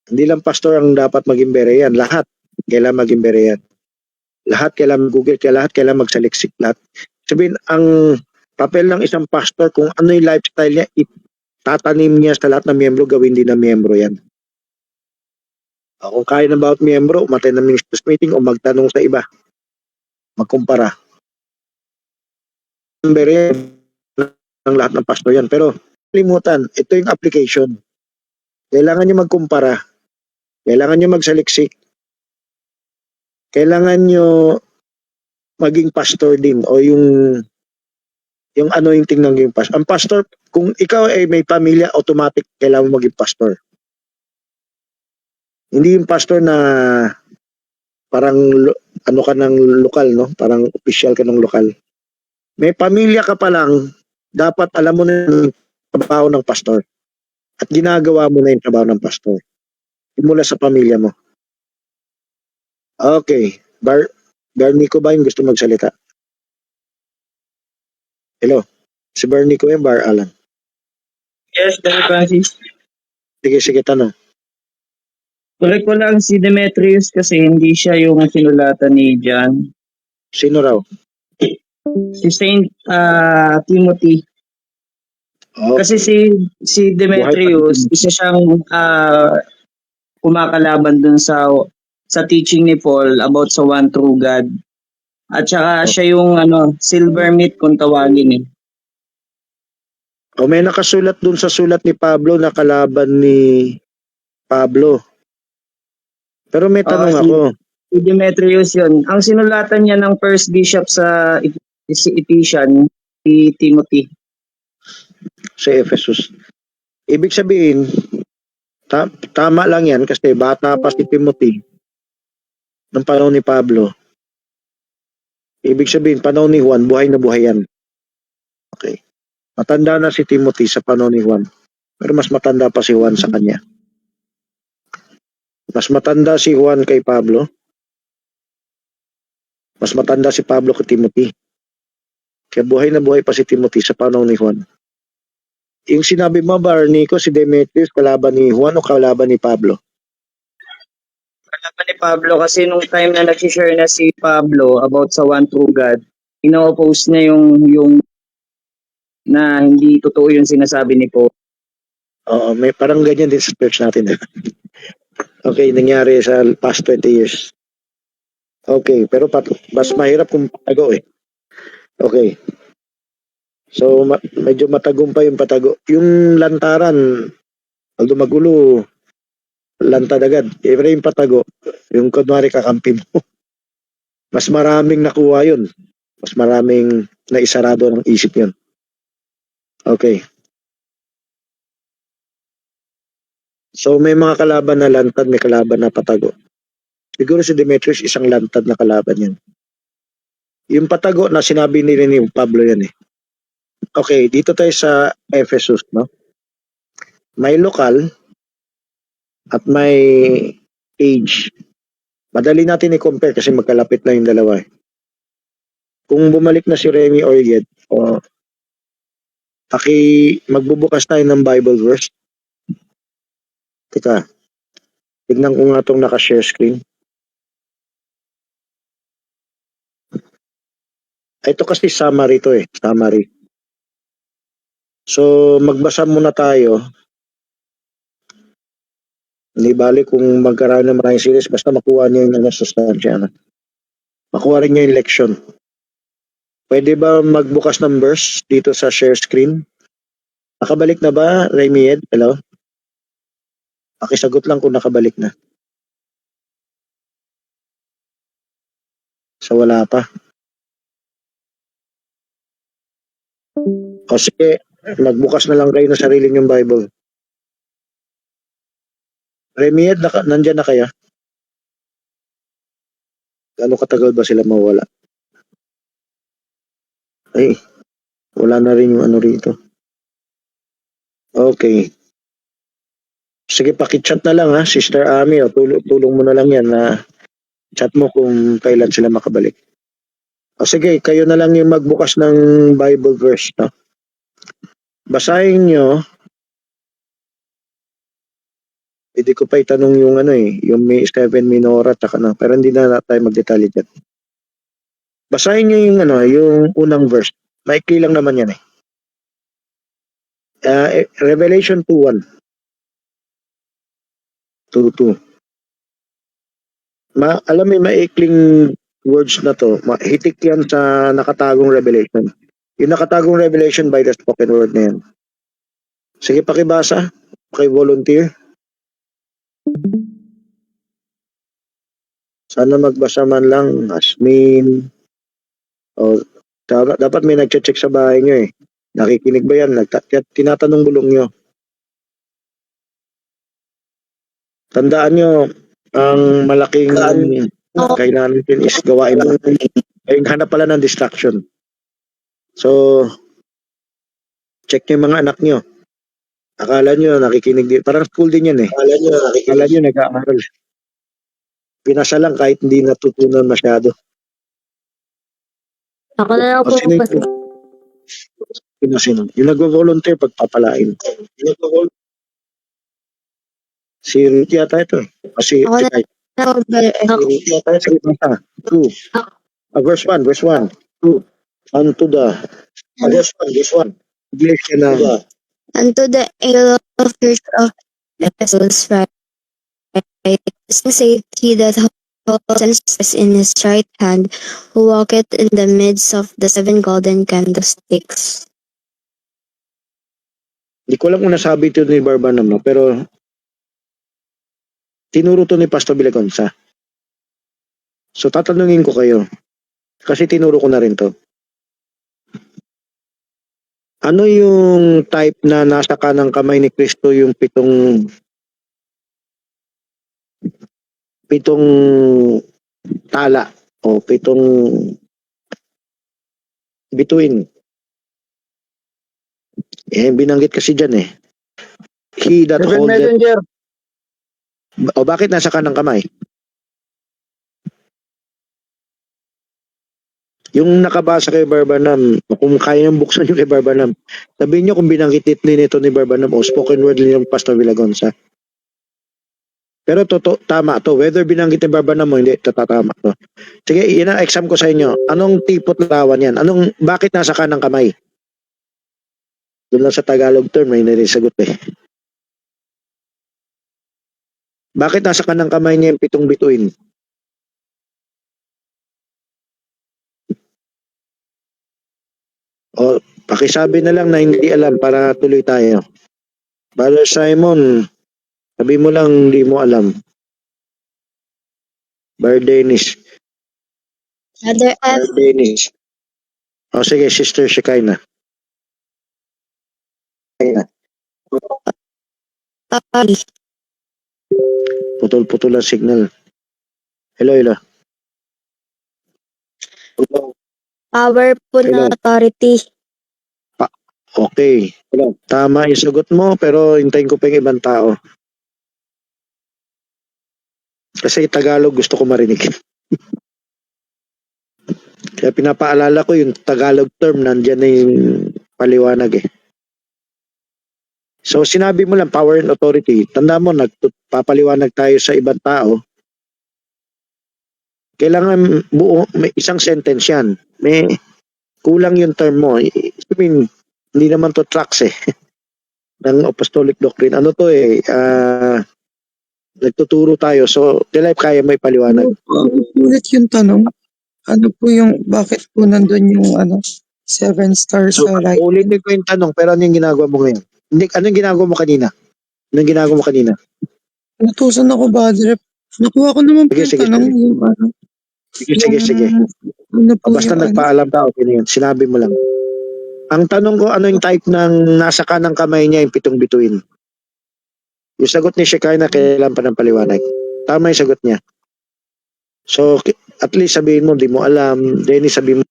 Hindi lang pastor ang dapat maging berean. Lahat kailangan maging berean. Lahat kailangan mag-google, lahat kailangan magsaliksik. Lahat. Sabihin, ang papel ng isang pastor, kung ano yung lifestyle niya, itatanim niya sa lahat ng miyembro, gawin din ng miyembro yan. Kung kaya na bawat miyembro, matay ng ministers meeting o magtanong sa iba. Magkumpara. Berean ng lahat ng pastor yan. Pero, limutan, ito yung application. Kailangan nyo magkumpara. Kailangan nyo magsaliksik. Kailangan nyo maging pastor din o yung ano yung tingnan yung pastor. Ang pastor, kung ikaw ay may pamilya, automatic kailangan mo maging pastor. Hindi yung pastor na parang ano ka ng lokal, no? Parang official ka ng lokal. May pamilya ka pa lang, dapat alam mo na yung trabaho ng pastor. At ginagawa mo na yung trabaho ng pastor. Mula sa pamilya mo. Okay. Barnico ba yung gusto magsalita? Hello? Si Barnico yung Bar Alan? Yes, Brother Francis. Sige, tanong. Correct ko lang si Demetrius kasi hindi siya yung sinulatan ni John. Sino raw? Si Saint Timothy. Oh, Kasi si Demetrius, isa siyang kumakalaban dun sa teaching ni Paul about sa one true God. At saka siya yung silver meat kung tawagin eh. o may nakasulat dun sa sulat ni Pablo na kalaban ni Pablo. Pero may tanong ako. Si Demetrius yun. Ang sinulatan niya ng first bishop sa Ephesians, si Timothy. Sa Ephesus. Ibig sabihin, tama lang yan kasi bata pa si Timothy ng panahon ni Pablo. Ibig sabihin, panahon ni Juan, buhay na buhay yan. Okay. Matanda na si Timothy sa panahon ni Juan. Pero mas matanda pa si Juan sa kanya. Mas matanda si Juan kay Pablo. Mas matanda si Pablo kay Timothy. Kaya buhay na buhay pa si Timothy sa panahon ni Juan. Yung sinabi mo, Barnico, si Demetrius, kalaban ni Juan o kalaban ni Pablo? Kalaban ni Pablo kasi nung time na nag-share na si Pablo about sa one true God, ino-oppose niya yung na hindi totoo yung sinasabi ni Paul. Oo, may parang ganyan din sa church natin. Okay, nangyari sa past 20 years. Okay, pero mas mahirap kung patago eh. Okay. So, medyo matagumpay yung patago. Yung lantaran, although magulo, lantad agad. Pero yung patago, yung kunwari kakampi mo, mas maraming nakuha yun. Mas maraming naisarado ng isip yun. Okay. So, may mga kalaban na lantad, may kalaban na patago. Siguro si Demetrius isang lantad na kalaban yan. Yung patago na sinabi ni Pablo yan eh. Okay, dito tayo sa Ephesus, no? May lokal at may age. Madali natin i-compare kasi magkalapit na yung dalawa eh. Kung bumalik na si Remy Orget, magbubukas tayo ng Bible verse. Teka, tignan ko nga itong naka-share screen. Ito kasi summary to eh, summary. So, magbasa muna tayo. Hindi bali kung magkaroon ng maraming series, basta makuha niyo yung sustansya. Makuha rin niyo yung leksyon. Pwede ba magbukas ng verse dito sa share screen? Nakabalik na ba, Remy Ed? Hello? Pakisagot lang kung nakabalik na. So, wala pa. O sige, magbukas na lang kayo ng sarili niyong Bible. Remy Ed, nandyan na kaya? Gano'ng katagal ba sila mawala? Ay, wala na rin yung ano rito. Okay. Sige, pakichat na lang ha, Sister Ami. O, tulong mo na lang yan na chat mo kung kailan sila makabalik. O sige, kayo na lang yung magbukas ng Bible verse. No? Basahin nyo. Hindi ko pa itanong yung yung may 7 minora pero hindi na tayo magdetalye dyan. Basahin nyo yung unang verse. Maikli lang naman yan eh. Revelation 2:1. 2:2. Alam mo, maikling words na to. Hitik yan sa nakatagong revelation. Yung nakatagong revelation by the spoken word na yan. Sige, pakibasa. Paki-volunteer. Sana magbasa man lang. Asmin. Dapat may nag-check sa bahay nyo eh. Nakikinig ba yan? Tinatanong bulong nyo. Tandaan nyo, ang malaking kailangan natin is gawain mo. Hanap pala ng distraction. So, check nyo yung mga anak nyo. Akala nyo nakikinig din. Parang school din yan eh. Akala nyo nag-aaral. Pinasa lang kahit hindi natutunan masyado. Ako na lang po kasi. Sino? Yung nag-volunteer pagpapalain. Si Ruth yata ito. Kasi Ako na ako, Brother F. si Ruth yata ito. Basta. 2. Verse 1. Verse 1. 2. Unto the. Verse 1. Verse 1. Iglesia na. Unto the angel of church of Ephesus write, saith he that holds and stars in his right hand, who walketh in the midst of the 7 golden candlesticks. Hindi ko alam kung nasabi ito ni Barbanam, no? Pero tinuro to ni Pastor Villaconsa. So tatanungin ko kayo. Kasi tinuro ko na rin to. Ano yung type na nasa kanang kamay ni Kristo yung pitong tala o pitong bituin? Binanggit kasi dyan eh. He that Seven holdeth. messenger. O bakit nasa kanang kamay? Yung nakabasa kay Barbanam, kung kaya niyong buksan yung kay Barbanam, sabihin niyo kung binanggit din ito ni Barbanam o spoken word ni Pastor Villagonsa. Pero tama to. Whether binanggit ni Barbanam mo, hindi, tatama to. Sige, yun ang exam ko sa inyo. Anong tipot lawan yan? Bakit nasa kanang kamay? Doon lang sa Tagalog term, may narisagot eh. Bakit nasa kanang kamay niya yung pitong bituin? O, pakisabi na lang na hindi alam para tuloy tayo. Brother Simon, sabi mo lang hindi mo alam. Brother Dennis. Brother F. Brother Dennis. O sige, Sister Shekinah. Putol-putol ang signal. Hello. Power po Hello. na authority. Okay. Tama yung sagot mo, pero hintayin ko pa yung ibang tao. Kasi Tagalog gusto ko marinig. Kaya pinapaalala ko yung Tagalog term, nandyan na yung paliwanag eh. So sinabi mo lang power and authority. Tanda mo, nagpapaliwanag tayo sa ibang tao. Kailangan may isang sentence yan. May kulang yung term mo. I mean, hindi naman to tracks eh. ng apostolic doctrine. Ano to eh, nagtuturo tayo. So, Delay, kaya may paliwanag. Ulit yung tanong. Ano po yung, bakit po nandun yung 7 stars So, sa right? ulitin ko yung tanong, pero ano yung ginagawa mo ngayon? Hindi, ano yung ginagawa mo kanina? Anong ginagawa mo kanina? Natusan ako, Brother F. Nakuha ko naman po Sige, yung tanong. sige. Yung Sige. Ano po Basta yung nagpaalam ka, okay na yun. Sinabi mo lang. Ang tanong ko, ano yung type ng nasa kanang kamay niya yung pitong bituin? Yung sagot ni Shekinah, kailan pa ng paliwanag. Tama yung sagot niya. So, at least sabihin mo, di mo alam. Dennis, sabihin mo.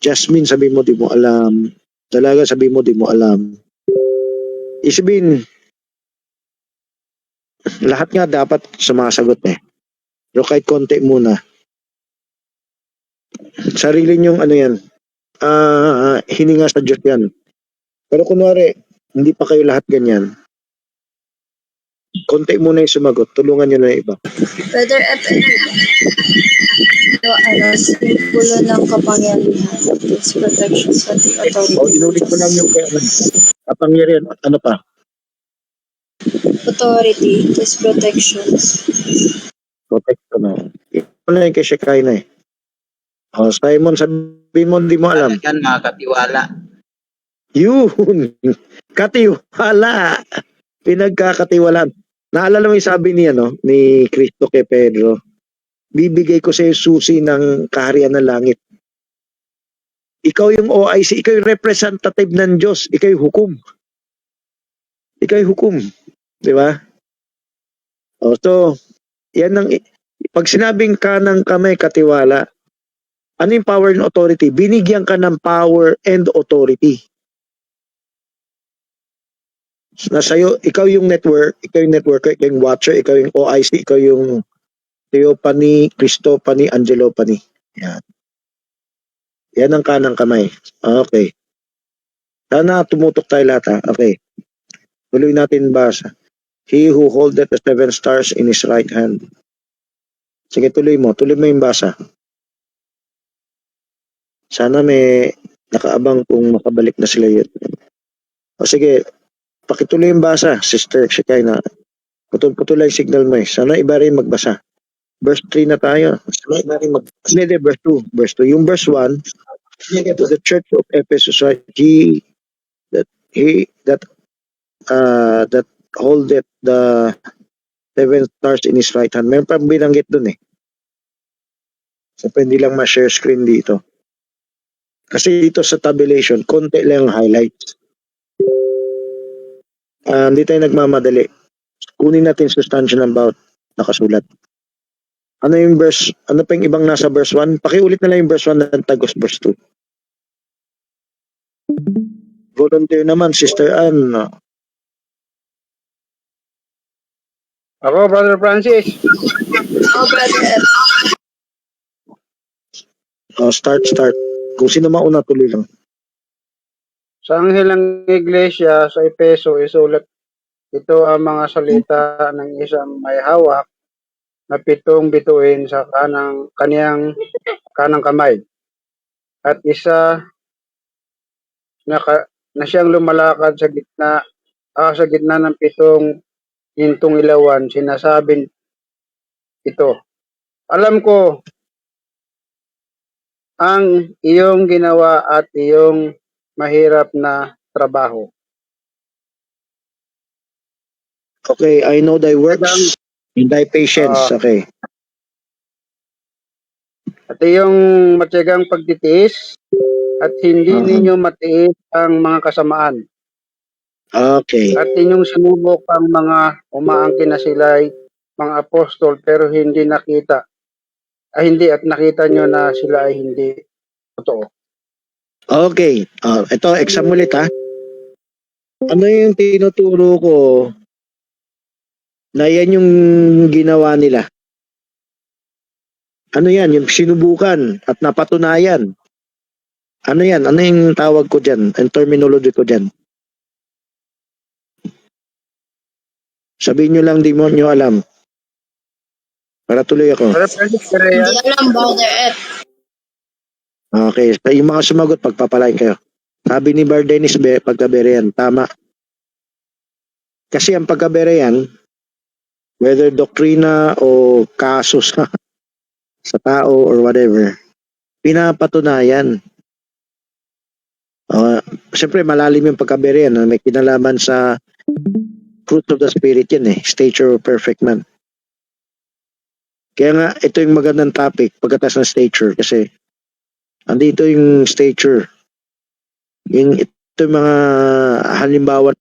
Jasmine, sabihin mo, di mo alam. Dalaga, sabihin mo, di mo alam. Isipin, lahat nga dapat sumasagot eh. Pero kahit konti muna. Sarili niyong ano yan, hininga sa Diyos yan. Pero kunwari, hindi pa kayo lahat ganyan. Konti muna yung sumagot, tulungan niyo na yung iba. Brother F. Simbolo ng kapangyarihan, its protection sa authority. O, inulit ko lang yung kapangyarihan. Ano pa? Authority, its protections. Protect ko na. Ito na yung kay Shekinah eh. O, Simon, sabihin mo, hindi mo alam. Yan, mga katiwala. Yun! Katiwala! Pinagkakatiwalaan. Naalala mo yung sabi ni Cristo kay Pedro, bibigay ko sa iyo susi ng kaharian ng langit. Ikaw yung OIC, ikaw yung representative ng Diyos, ikaw yung hukom. Ikaw yung hukom. Di ba? So, yan ang, pag sinabing kanang kamay katiwala, ano yung power and authority? Binigyan ka ng power and authority. Nasa'yo, ikaw yung networker, ikaw yung watcher, ikaw yung OIC, ikaw yung Theophany, Christophany, Angelophany. Yan. Yan ang kanang kamay. Okay. Sana tumutok tayo lahat ha. Okay. Tuloy natin basa. He who holdeth the 7 stars in his right hand. Sige, tuloy mo yung basa. Sana may nakaabang kung makabalik na sila yun. O sige, pakituloy yung basa, Sister Shekinah. Putol-putol lang yung signal mo eh. Sana iba rin magbasa. Verse 3 na tayo. Sana iba rin Hindi, verse 2. Verse 2. Yung verse 1, to the church of Ephesus, right? That holdeth the 7 stars in his right hand. Meron pa binanggit dun eh. So, hindi lang ma-share screen dito. Kasi dito sa tabulation, konti lang ang highlights. Hindi tayo nagmamadali. Kunin natin sustansya ng bawat nakasulat. Ano yung verse, ano pa yung ibang nasa verse 1? Pakiulit na lang yung verse 1 ng tagos verse 2. Volunteer naman, Sister Ann. Ako, Brother Francis. Start. Kung sino mauna, tuloy lang. Sa anghel ng iglesia sa Efeso, isulat ito ang mga salita ng isang may hawak na 7 bituin sa kaniyang kanang kamay. At isa na siyang lumalakad sa gitna ng 7 gintong ilawan, sinasabing ito, alam ko ang iyong ginawa at iyong mahirap na trabaho. Okay, I know thy works and thy patience. Okay. At iyong matyagang pagtitiis at hindi ninyo matiis ang mga kasamaan. Okay. At inyong sinubok ang mga umaangkin na sila'y mga apostol pero hindi nakita nyo na sila ay hindi totoo. Okay. Ito, exam ulit ha. Ano yung tinuturo ko na yan yung ginawa nila? Ano yan? Yung sinubukan at napatunayan. Ano yan? Ano yung tawag ko dyan? Ang terminology ko dyan? Sabihin nyo lang, di mo nyo alam. Para tuloy ako. Hindi alam, Brother F. Okay. Yung mga sumagot, pagpapalain kayo. Sabi ni Bardenis, pagkabere yan. Tama. Kasi ang pagkabere yan, whether doktrina o kaso sa tao or whatever, pinapatunayan. Siyempre, malalim yung pagkabere yan. May kinalaman sa fruit of the Spirit yan eh. Stature of perfect man. Kaya nga, ito yung magandang topic pagkatas ng stature kasi andito yung stature. Ito yung mga halimbawa.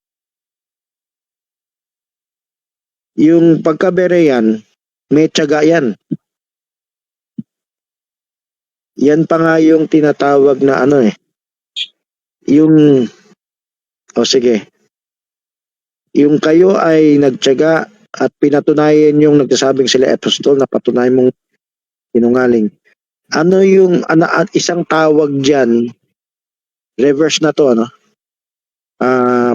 Yung pagkabere yan, may tiyaga yan. Yan pa nga yung tinatawag na sige. Yung kayo ay nagtiyaga at pinatunayan yung nagsasabing sila apostol na patunayan mong sinungaling. Ano yung isang tawag dyan, reverse na to,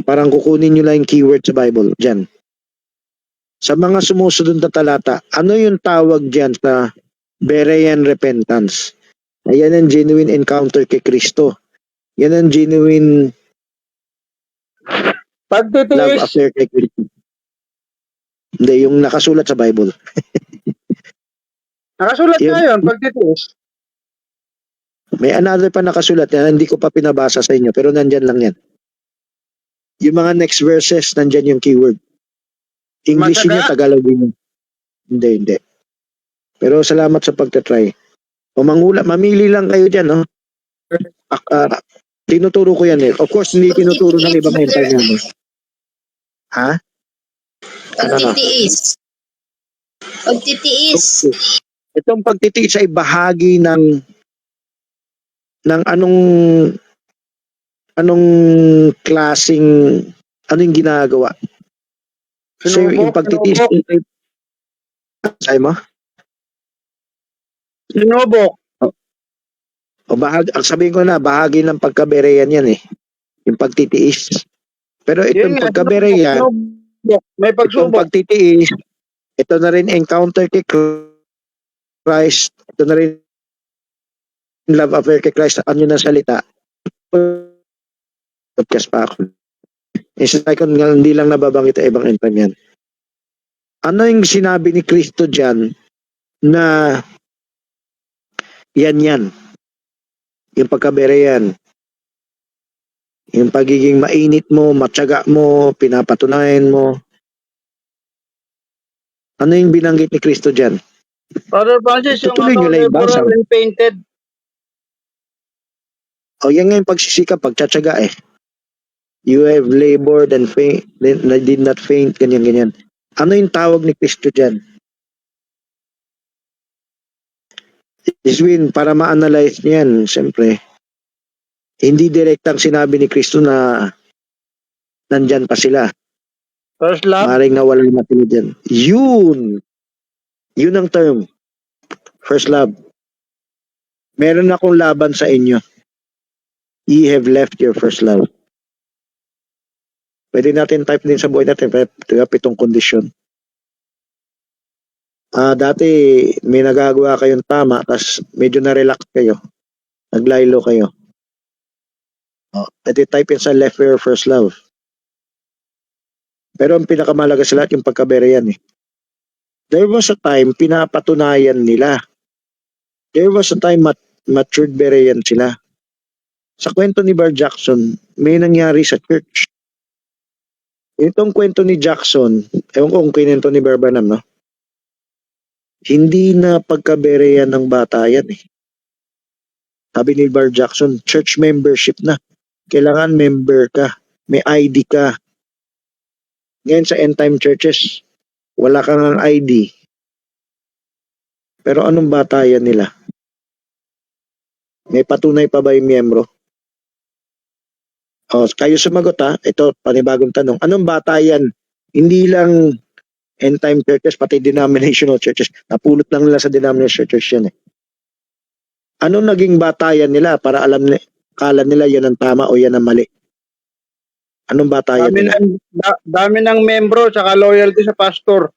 parang kukunin nyo lang yung keyword sa Bible dyan. Sa mga sumusunod na talata, ano yung tawag dyan sa Berean repentance? Ayan ang genuine encounter kay Kristo. Yan ang genuine love affair kay Kristo. Hindi, yung nakasulat sa Bible. Nakasulat na yun, pagtitiis. May another pa nakasulat yan, hindi ko pa pinabasa sa inyo, pero nandyan lang yan. Yung mga next verses, nandyan yung keyword. English niya, Tagalog niya. Hindi. Pero salamat sa pagtatry. O mamili lang kayo dyan, no? Tinuturo ko yan eh. Of course, hindi tinuturo ng ibang mental niya. No? Ha? Pagtitiis. Okay. Itong pagtitiis ay bahagi ng anong klaseng yung ginagawa. So yung pagtitiis mo? Sinubok. Ang sabihin ko na, bahagi ng pagkabereyan yan eh. Yung pagtitiis. Pero itong pagkabereyan, May Itong pagsubok. pagtitiis, ito na rin encounter kay Christ, ito na rin love affair kay Christ, ano na salita. Podcast pa ako. Isa ko nga hindi lang nababanggit sa ibang entry yan. Ano yung sinabi ni Kristo dyan na yan? Yung pagkabere yan. Yung pagiging mainit mo, matyaga mo, pinapatunayan mo. Ano yung binanggit ni Kristo dyan? Brother Francis, yung Tutuloy nyo lang ibasa. laborer and painted. O yan nga yung pagsisikap, pagtsatsaga eh. You have labored and did not faint, ganyan. Ano yung tawag ni Kristo dyan? Iswin, para ma-analyze niyan, siyempre, hindi direktang sinabi ni Kristo na nandyan pa sila. First love. Maring nawala na sila dyan. Yun ang term. First love. Meron akong laban sa inyo. Ye have left your first love. Pwede natin type din sa buhay natin, pitong kondisyon. Dati may nagagawa kayong tama, tas medyo na-relax kayo. Naglaylo kayo. Pwede type in sa left your first love. Pero ang pinakamalaga sa lahat yung pagkabere yan eh. There was a time pinapatunayan nila. There was a time matured bere yan sila. Sa kwento ni Bar Jackson, may nangyari sa church. Itong kwento ni Jackson, ewan ko kung kinento ni Barbanam, no? Hindi na pagkabere yan ng bata yan eh. Sabi ni Bar Jackson, church membership na. Kailangan member ka. May ID ka. Ngayon sa end time churches, wala kang ID. Pero anong batayan nila? May patunay pa ba yung miyembro? Kayo sumagot ha. Ito, panibagong tanong. Anong batayan? Hindi lang end time churches, pati denominational churches. Napulot lang nila sa denominational churches yan eh. Anong naging batayan nila para kala nila yan ang tama o yan ang mali? Anong batayan nila? Dami ng membro tsaka loyalty sa pastor.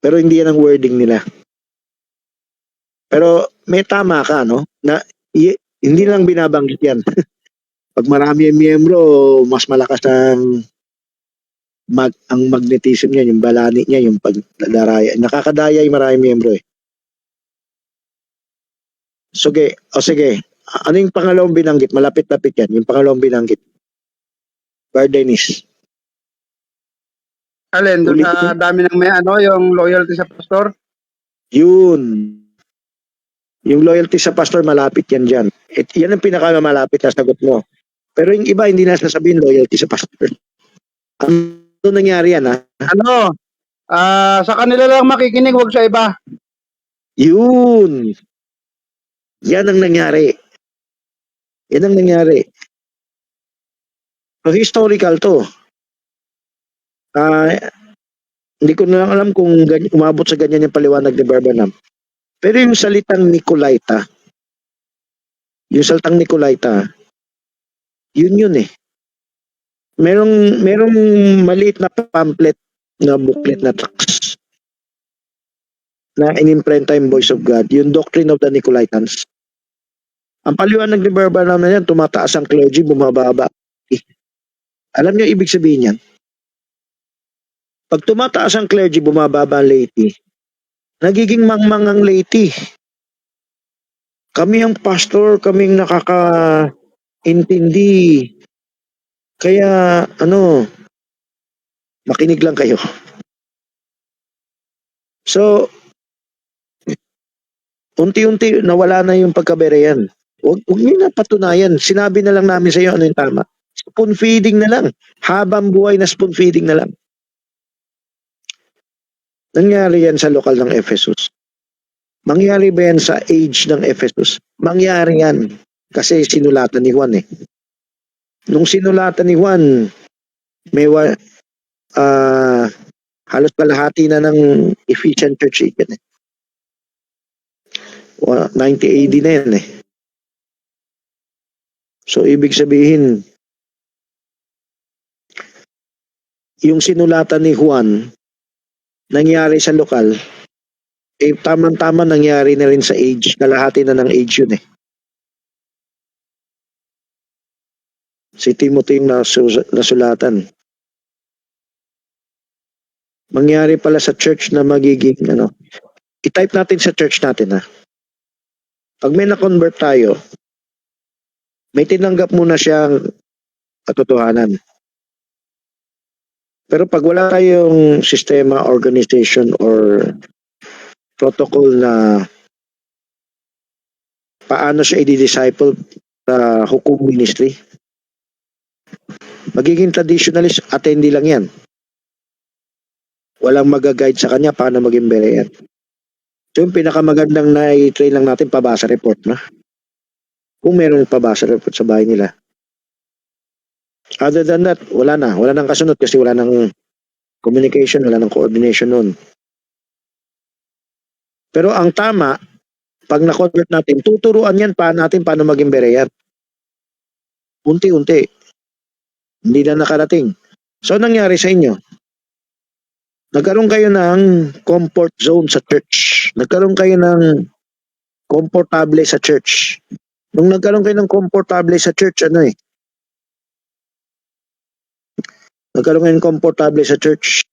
Pero hindi yan ang wording nila. Pero may tama ka, no? Na hindi lang binabanggit yan. Pag marami yung miyembro, mas malakas ang magnetism niya, yung balani niya, yung pagdaraya. Nakakadaya yung maraming miyembro eh. Sige. Ano yung pangalawang binanggit? Malapit-lapit yan. Yung pangalawang binanggit. Bardenis. Alin, doon sa dami ng may yung loyalty sa pastor? Yun. Yung loyalty sa pastor, malapit yan dyan. Yan ang pinakamalapit na sagot mo. Pero yung iba, hindi na sasabihin loyalty sa pastor. Ano nangyari yan, ha? Sa kanila lang makikinig, wag sa iba. Yun. Yan ang nangyari. Yan ang nangyari. So, historical to. Hindi ko na lang alam kung umabot sa ganyan yung paliwanag ni Barbanam. Pero yung salitang Nicolaita, yun eh. Merong maliit na pamphlet na booklet na tracts na inimprenta yung Voice of God, yung Doctrine of the Nicolaitans. Ang paliwanag ni Barbanam na yan, tumataas ang clergy, bumababa. Alam niyo ibig sabihin yan? Pag tumataas ang clergy, bumababa ang laity, nagiging mangmang ang laity. Kami ang pastor, kaming nakakaintindi. Kaya, makinig lang kayo. So, unti-unti nawala na yung pagkabere yan. Huwag nyo na patunayan. Sinabi na lang namin sa iyo ano yung tama. Spoon feeding na lang. Habang buhay na spoon feeding na lang. Nangyari yan sa lokal ng Ephesus. Mangyari ba yan sa age ng Ephesus? Mangyari yan. Kasi sinulatan ni Juan eh. Nung sinulatan ni Juan, may halos kalahati na ng Ephesian Church yan eh. 90 AD na yan eh. So, ibig sabihin, yung sinulatan ni Juan nangyari sa lokal, tamang-tama nangyari na rin sa age. Kalahati na ng age yun eh. Si Timothy yung nasulatan. Mangyari pala sa church na magiging i-type natin sa church natin ha. Pag may na-convert tayo, may tinanggap muna siyang katotohanan. Pero pag wala tayong sistema, organization, or protocol na paano siya i-disciple sa hukom ministry, magiging traditionalist, attendee lang yan. Walang mag-guide sa kanya paano maging berean. So yung pinakamagandang na-train lang natin, pabasa report na. Kung meron pabasa report sa bahay nila. Other than that, wala nang kasunod kasi wala nang communication, wala nang coordination nun. Pero ang tama, pag na-convert natin, tuturuan yan paano maging berean. Unti-unti. Hindi na nakarating. So, nangyari sa inyo? Nagkaroon kayo ng comfort zone sa church. Nagkaroon kayo ng komportable sa church. Nung nagkaroon kayo ng komportable sa church, nagkaroon kayo ng komportable sa church,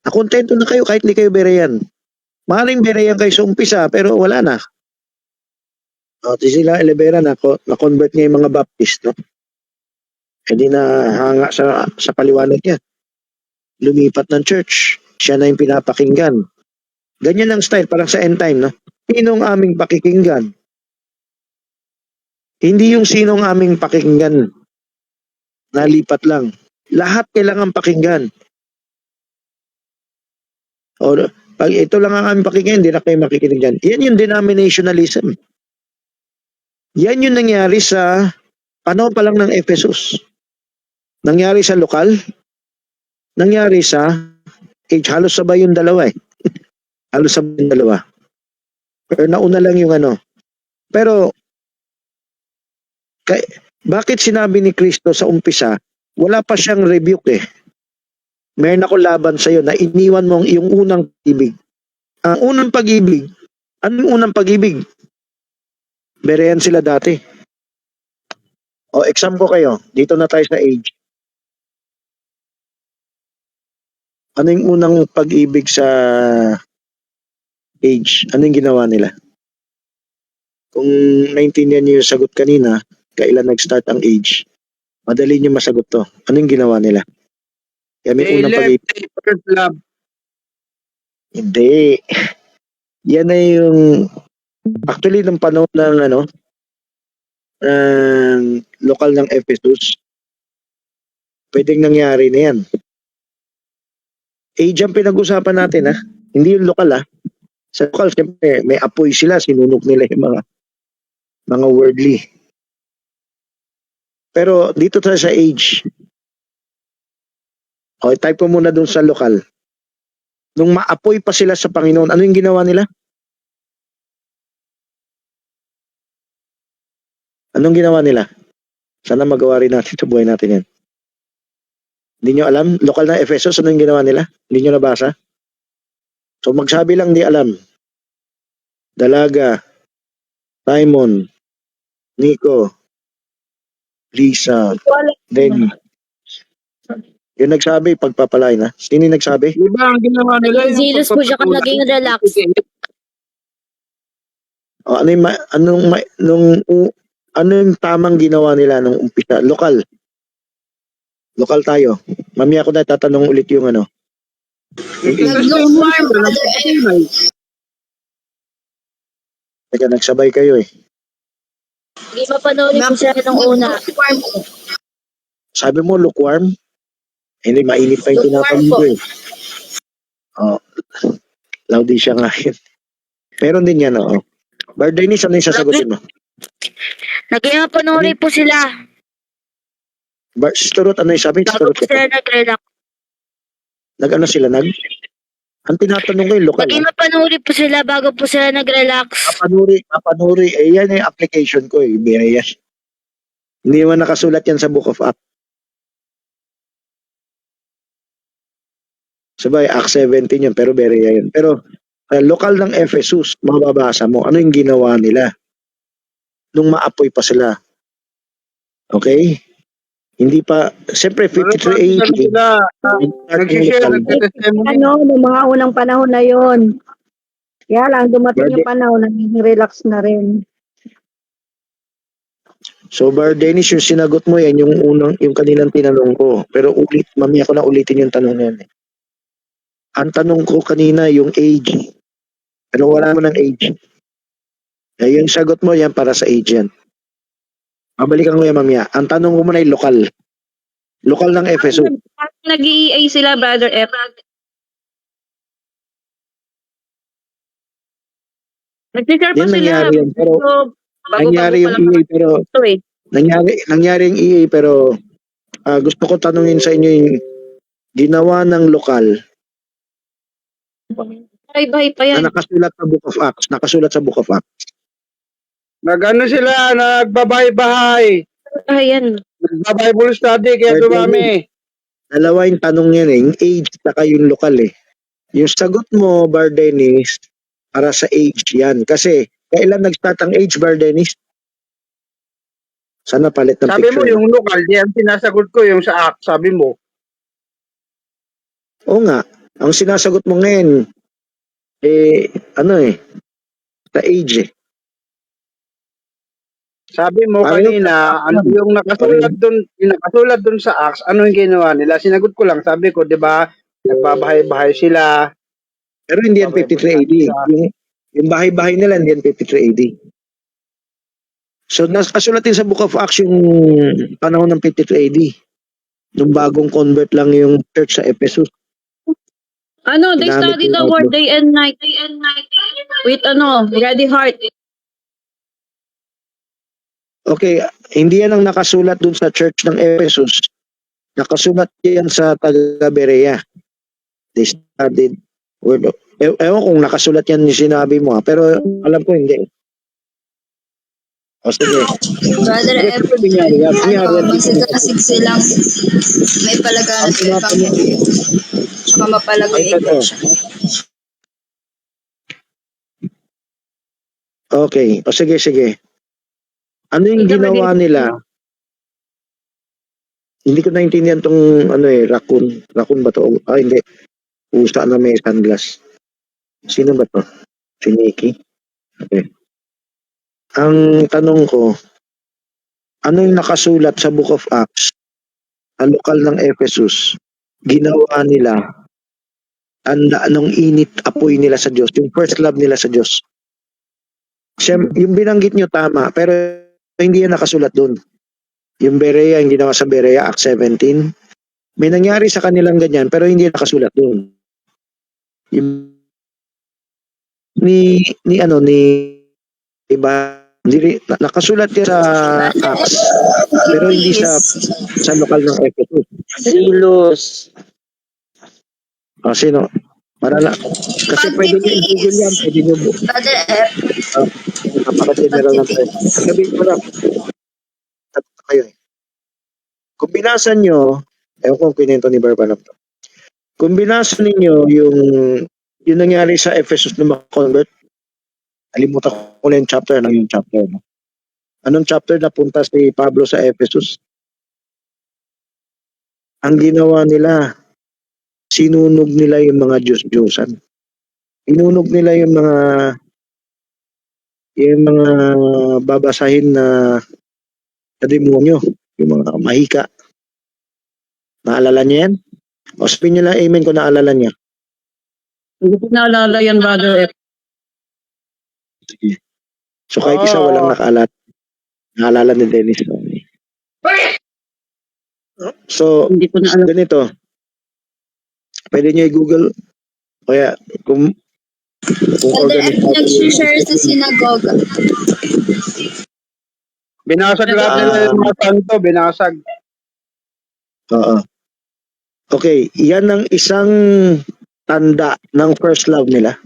nakontento na kayo kahit hindi kayo berean. Maaaring berean kayo sa umpisa, pero wala na. Sila Elevera na-convert niya yung mga Baptist, no? Hindi na hanga sa paliwanag niya. Lumipat ng church. Siya na yung pinapakinggan. Ganyan ang style, parang sa end time, no? Sinong aming pakikinggan? Hindi yung sinong aming pakikinggan. Nalipat lang. Lahat kailangan pakinggan. O, pag ito lang ang aming pakinggan, hindi na kayo makikinig dyan. Yan yung denominationalism. Yan yung nangyari sa panahon pa lang ng Ephesus. Nangyari sa lokal, nangyari sa age. Halos sabay yung dalawa eh. Halos sabay yung dalawa. Pero nauna lang yung Pero, bakit sinabi ni Kristo sa umpisa, wala pa siyang rebuke eh. Meron ako laban sa'yo na iniwan mo yung unang pag-ibig. Ang unang pag-ibig, anong unang pag-ibig? Berean sila dati. O, exam ko kayo. Dito na tayo sa age. Ano yung unang pag-ibig sa age? Ano yung ginawa nila? Kung naintindihan niyo yung sagot kanina, kailan nag-start ang age, madali niyo masagot to. Ano yung ginawa nila? Kaya may They unang left pag-ibig. their first love. Hindi. Yan na yung actually ng panahon ng lokal ng Ephesus, pwedeng nangyari na yan. Age ang pinag-usapan natin ha. Hindi yung lokal ha. Sa lokal, siyempre, may apoy sila, sinunok nila yung mga worldly. Pero dito tayo sa age. O, type ko muna dun sa lokal. Nung maapoy pa sila sa Panginoon, ano yung ginawa nila? Anong ginawa nila? Sana magawa rin natin sa buhay natin yan. Hindi nyo alam? Lokal na Ephesus, ano yung ginawa nila? Hindi nyo nabasa? So magsabi lang di alam. Dalaga, Simon, Nico, Lisa, Denny. Yung nagsabi, pagpapalain ha? Sino yung nagsabi? Di ba ang ginawa nila? yung Zealous po siya pagpapatuloy? naging relax. O, ano yung tamang ginawa nila nung umpisa? Lokal. Lokal tayo. Mamaya ko na tatanong ulit yung Nag-lukewarm, Brother F. Teka, nagsabay kayo eh. Hindi mapanoorin po siya nung una. Nag-lukewarm po. Sabi mo, lukewarm? Hindi, mainit pa yung Lukewarm tinatanong po. ko eh. Oh, Laudi siya nga yun. Meron din yan, oo. Bardenis, ano yung sasagutin mo? Naging mapanoorin po sila. Sister Ruth, ano yung sabi? Sister Bago Ruth, po sila nag-relax. nag-ano sila, ang tinatanong ko yung lokal. Naging mapanoorin po sila bago po sila nag-relax. Kapanuri, yan yung application ko eh, Biyaya. Hindi man nakasulat yan sa Book of Acts. Sabay, Acts 17 yun, pero Berea yun. Pero lokal ng Ephesus, mababasa mo, ano yung ginawa nila nung maapoy pa sila. Okay? Hindi pa, siyempre Pero 53 paano AD, sila nagsishare, nagtitestimony? Noong mga unang panahon na yon. Kaya lang, dumating yung panahon na relax na rin. So Bardenis, yung sinagot mo yan, yung kanilang tinanong ko. Pero mamaya ko na ulitin yung tanong na yan. Ang tanong ko kanina, yung age. Pero wala mo ng age. Yung sagot mo yan para sa age yan. Mabalikan ko yan mamaya. Ang tanong ko muna yung lokal. Lokal ng Ephesus. Nag-EA sila, Brother F. Nag-share pa Yan sila. nangyari yan. Pero nangyari yung Bago-bago EA pero ito eh. nangyari yung EA pero gusto ko tanungin sa inyo yung ginawa ng lokal Bahay-bahay pa yan. na nakasulat sa Book of Acts. Nakasulat sa Book of Acts. Nag-ano sila, nagbabahay-bahay. Ayan. Nagba-Bible study, kaya dumami. Dalawa yung tanong yan yung age saka yung lokal eh. Yung sagot mo, Bardenis, para sa age yan. Kasi, kailan nag-start ang age, Bardenis? Sana palit ng Sabi mo picture. yung local, yan sinasagot ko yung sa act, sabi mo. Oo nga. Ang sinasagot mo ngayon, sa age eh. Sabi mo Pareho kanina, pa. yung nakasulat dun sa acts, ano yung ginawa nila? Sinagot ko lang, sabi ko, 'di ba? Nagbabahay-bahay sila. Pero hindi yan 53 AD. Yung bahay-bahay nila, hindi yan 53 AD. So, nakasulat din sa Book of Acts yung panahon ng 53 AD. Nung bagong convert lang yung church sa Ephesus. Ano, they Ginamit study yung the word outlook. day and night. With ready heart. Okay, hindi yan ang nakasulat dun sa church ng Ephesus. Nakasulat yan sa taga-Berea. They studied word of... Ewan kung nakasulat yan yung sinabi mo pero alam ko hindi. O sige. Brother F, magsigasig silang may palaganap sa Evangelyo. Tsaka mapalago yung iglesia. Okay, o sige. Ano yung ginawa nila? Hindi ko naintindihan tong raccoon. Raccoon ba to? Hindi. Pusa na may sunglass. Sino ba to? Si Nikki? Okay. Ang tanong ko, ano yung nakasulat sa Book of Acts? Ang lokal ng Ephesus, ginawa nila tanda nung init apoy nila sa Diyos, yung first love nila sa Diyos. Yung binanggit nyo tama, pero hindi yan nakasulat doon. Yung Berea, yung ginawa sa Berea, Acts 17, may nangyari sa kanilang ganyan, pero hindi yan nakasulat doon. Yung nakasulat yan sa Acts, pero hindi sa lokal ng Ephesus. Silos. Sino? Para lang. Kasi pwede nyo i-google yan, pwede nyo Brother F, napaka-general ng test. Sabihin ko lang, tatlo kayo eh. Kung binasa nyo, ewan kung kinento ni Barbanap to. Kung binasa ninyo yung nangyari sa Ephesus na convert, alimutan ko na yung chapter. No? Anong chapter na punta si Pablo sa Ephesus? Ang ginawa nila, sinunog nila yung mga Diyos-Diyosan. Inunog nila yung mga babasahin na demonyo, yung mga mahika. Naalala niya yan? O sabihin niyo lang amen kung naalala niya. Hindi ko naalala yan, Brother F. So kahit isa walang nakaalala. Naalala ni Dennis. So, Hindi ko naalala. ganito. Pwede niyo i-google. Kaya, kung Brother F, nag-share sa sinagoga. Binasag lahat nila yung mga santo, binasag. Oo. Okay, yan ang isang tanda ng first love nila.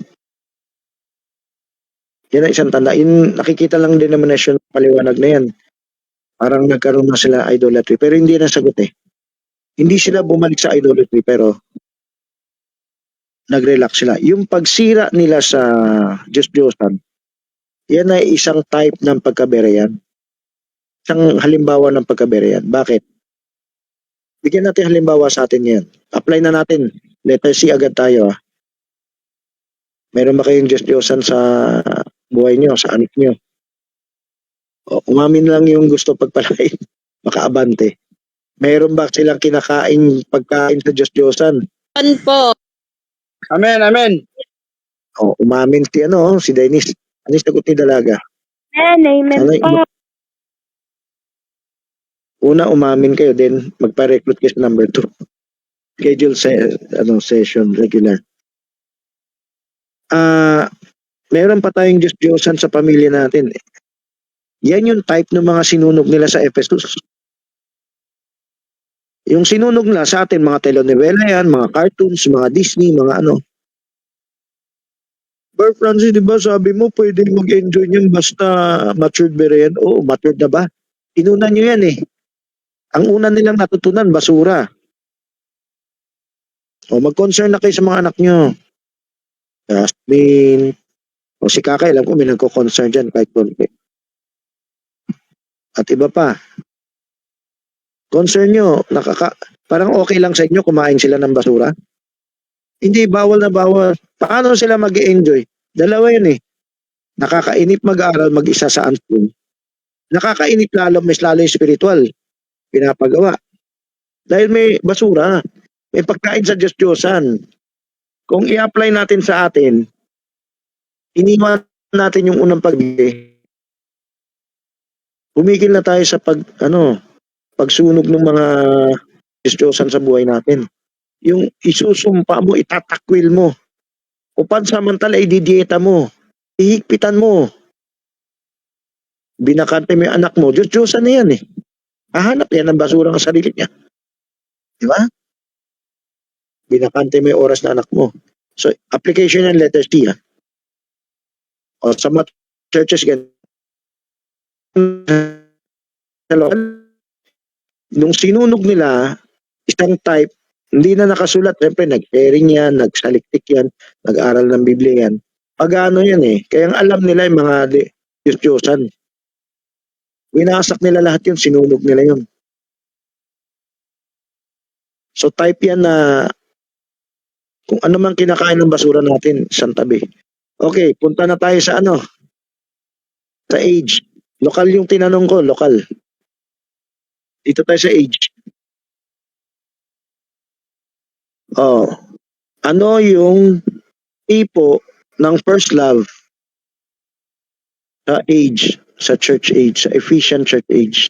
Yan ang isang tanda. Yung nakikita lang din naman na siya paliwanag na yan. Parang nagkaroon na sila idolatry. Pero hindi na sagot eh. Hindi sila bumalik sa idolatry pero nag-relax sila. Yung pagsira nila sa Diyos-Diyosan, yan ay isang type ng pagkabereyan. Isang halimbawa ng pagkabereyan. Bakit? Bigyan natin halimbawa sa atin yan. Apply na natin. Letter C agad tayo. Meron ba kayong Diyos-Diyosan sa buhay nyo, sa anak nyo? O, umamin lang yung gusto pagpalain. Makaabante. Meron ba silang pagkain sa Diyos-Diyosan? Ano po? Amen, amen. O, umamin si Dennis. Ano yung sagot ni Dalaga? Amen Sana, una, umamin kayo, then magpa-recruit kayo sa number 2. Schedule session, regular. Meron pa tayong Diyos-Diyosan sa pamilya natin. Yan yung type ng mga sinunog nila sa Ephesus. Yung sinunog nila sa atin, mga telenovela yan, mga cartoons, mga Disney, mga ano. Bar Francis, di ba sabi mo pwede mag-enjoy niyan basta matured ba rin? Oo, matured na ba? Inunan nyo yan eh. Ang una nilang natutunan, basura. O mag-concern na kayo sa mga anak nyo. Jasmine. O si Kakay, alam ko may nagko-concern dyan kahit konti. At iba pa. Concern nyo, parang okay lang sa inyo kumain sila ng basura? Hindi, bawal na bawal. Paano sila mag-enjoy? Dalawa yan eh. Nakakainip mag-aaral mag-isa sa unschool. Nakakainip lalo, mas lalo yung spiritual. Pinapagawa. Dahil may basura. May pagkain sa Diyos-Diyosan. Kung i-apply natin sa atin, iniwan natin yung unang pagbili. Umigil na tayo sa pagsunog ng mga Diyos-Diyosan sa buhay natin. Yung isusumpa mo, itatakwil mo. O pansamantala, ididieta mo. Ihigpitan mo. Binakante mo yung anak mo, Diyos-Diyosan na yan eh. Hahanap yan ng basura ng sarili niya. Di ba? Binakante mo yung oras na anak mo. So, application ng letter C. O sa mga churches, nung sinunog nila, isang type, hindi na nakasulat. Siyempre, nag-sharing yan, nagsaliktik yan, nag-aral ng Biblia yan. Pagano yan eh. Kaya alam nila yung mga Diyos-Diyosan. Winasak nila lahat yun, sinunog nila yun. So type yan na kung ano man kinakain ng basura natin, isang tabi. Okay, punta na tayo sa sa age. Lokal yung tinanong ko, lokal. Dito tayo sa age. Ano yung tipo ng first love sa age, sa church age, sa Ephesian church age?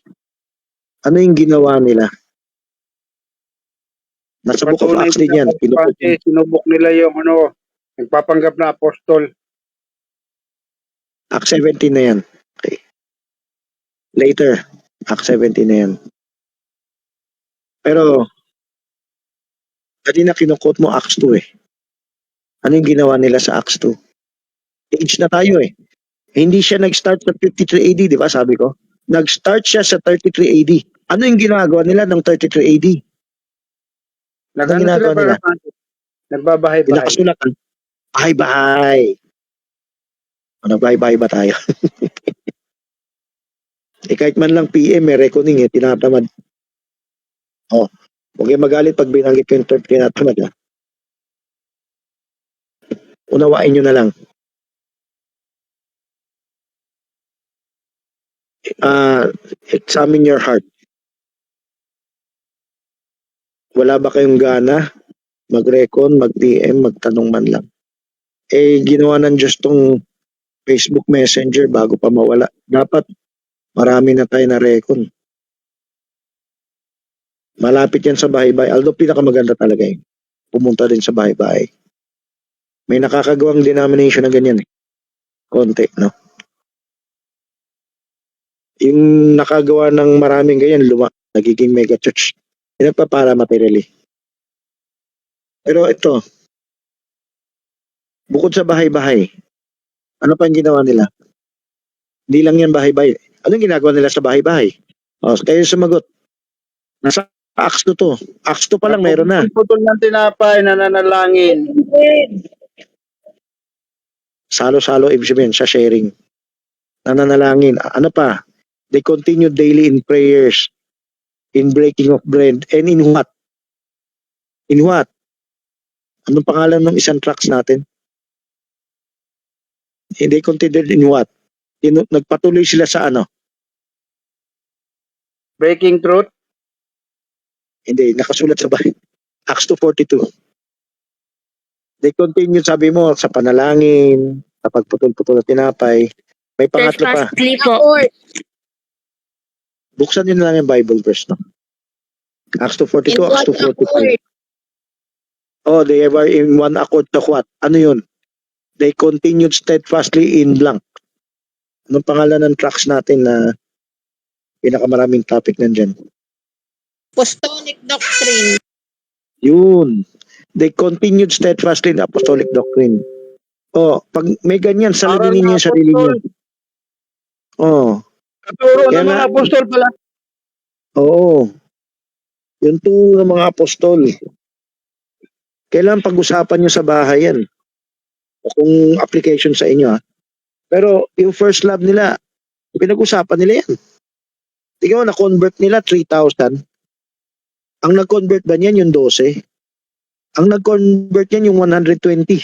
Ano yung ginawa nila? Nasa Book of Acts din yan. Kasi sinubok nila yung nagpapanggap na apostol. Acts 17 na yan. Okay. Later, Acts 17 na yan. Pero, kanina kinukot mo Acts 2 eh. Ano yung ginawa nila sa Acts 2? Age na tayo eh. Hindi siya nag-start sa 53 AD, di ba sabi ko? Nag-start siya sa 33 AD. Ano yung ginagawa nila ng 33 AD? Anong ginagawa nila? Nagbabahay-bahay. Pinakasulatan. Bahay-bahay. Nagbahay-bahay ba tayo? Kahit man lang PM, may reckoning tinatamad. Huwag kayong magalit pag binanggit ko yung term tinatamad. Unawain nyo na lang. Examine your heart. Wala ba kayong gana mag-recon, mag-PM, magtanong man lang? Ginawa ng Diyos tong Facebook Messenger bago pa mawala. Dapat marami na tayo na recon. Malapit yan sa bahay-bahay. Although pinakamaganda talaga pumunta din sa bahay-bahay. May nakakagawang denomination na ganyan konti, no? Yung nakagawa ng maraming ganyan, nagiging mega church. Pinagpapara materially. Pero ito, bukod sa bahay-bahay, ano pa yung ginawa nila? Hindi lang yan bahay-bahay. Anong ginagawa nila sa bahay-bahay? Kayo sumagot. Nasa Acts 2 to. Acts 2 pa lang meron na. Putol ng tinapay, nananalangin. Salo-salo ibig sabihin sa sharing. Nananalangin. Ano pa? They continue daily in prayers, in breaking of bread, and in what? In what? Anong pangalan ng isang tracks natin? They continued in what? Nagpatuloy sila sa ano? Breaking truth. Hindi, nakasulat sa bahay. Acts 2:42. They continued, sabi mo, sa panalangin, sa pagputol-putol na tinapay. May pangatlo pa. Steadfastly po. Accord. Buksan nyo na lang yung Bible verse, no? Acts 2:42, In Acts one 2:42. accord. Oh, they were in one accord to what? Ano yun? They continued steadfastly in blank. Anong pangalan ng tracks natin na pinakamaraming topic nandyan? Apostolic doctrine. Yun. They continued steadfastly in the apostolic doctrine. Oh, pag may ganyan, salubinin niyo yung sarili niyo. Oh, Katuro Kaya ng mga nga- apostol pala. oo. Yung turo ng mga apostol. Kailangan pag-usapan nyo sa bahay yan. O kung application sa inyo, ha? Pero yung first love nila, pinag-usapan nila yan. Tingnan mo, na-convert nila 3,000. Ang nag-convert ba niyan yung 12? Ang nag-convert niyan yung 120.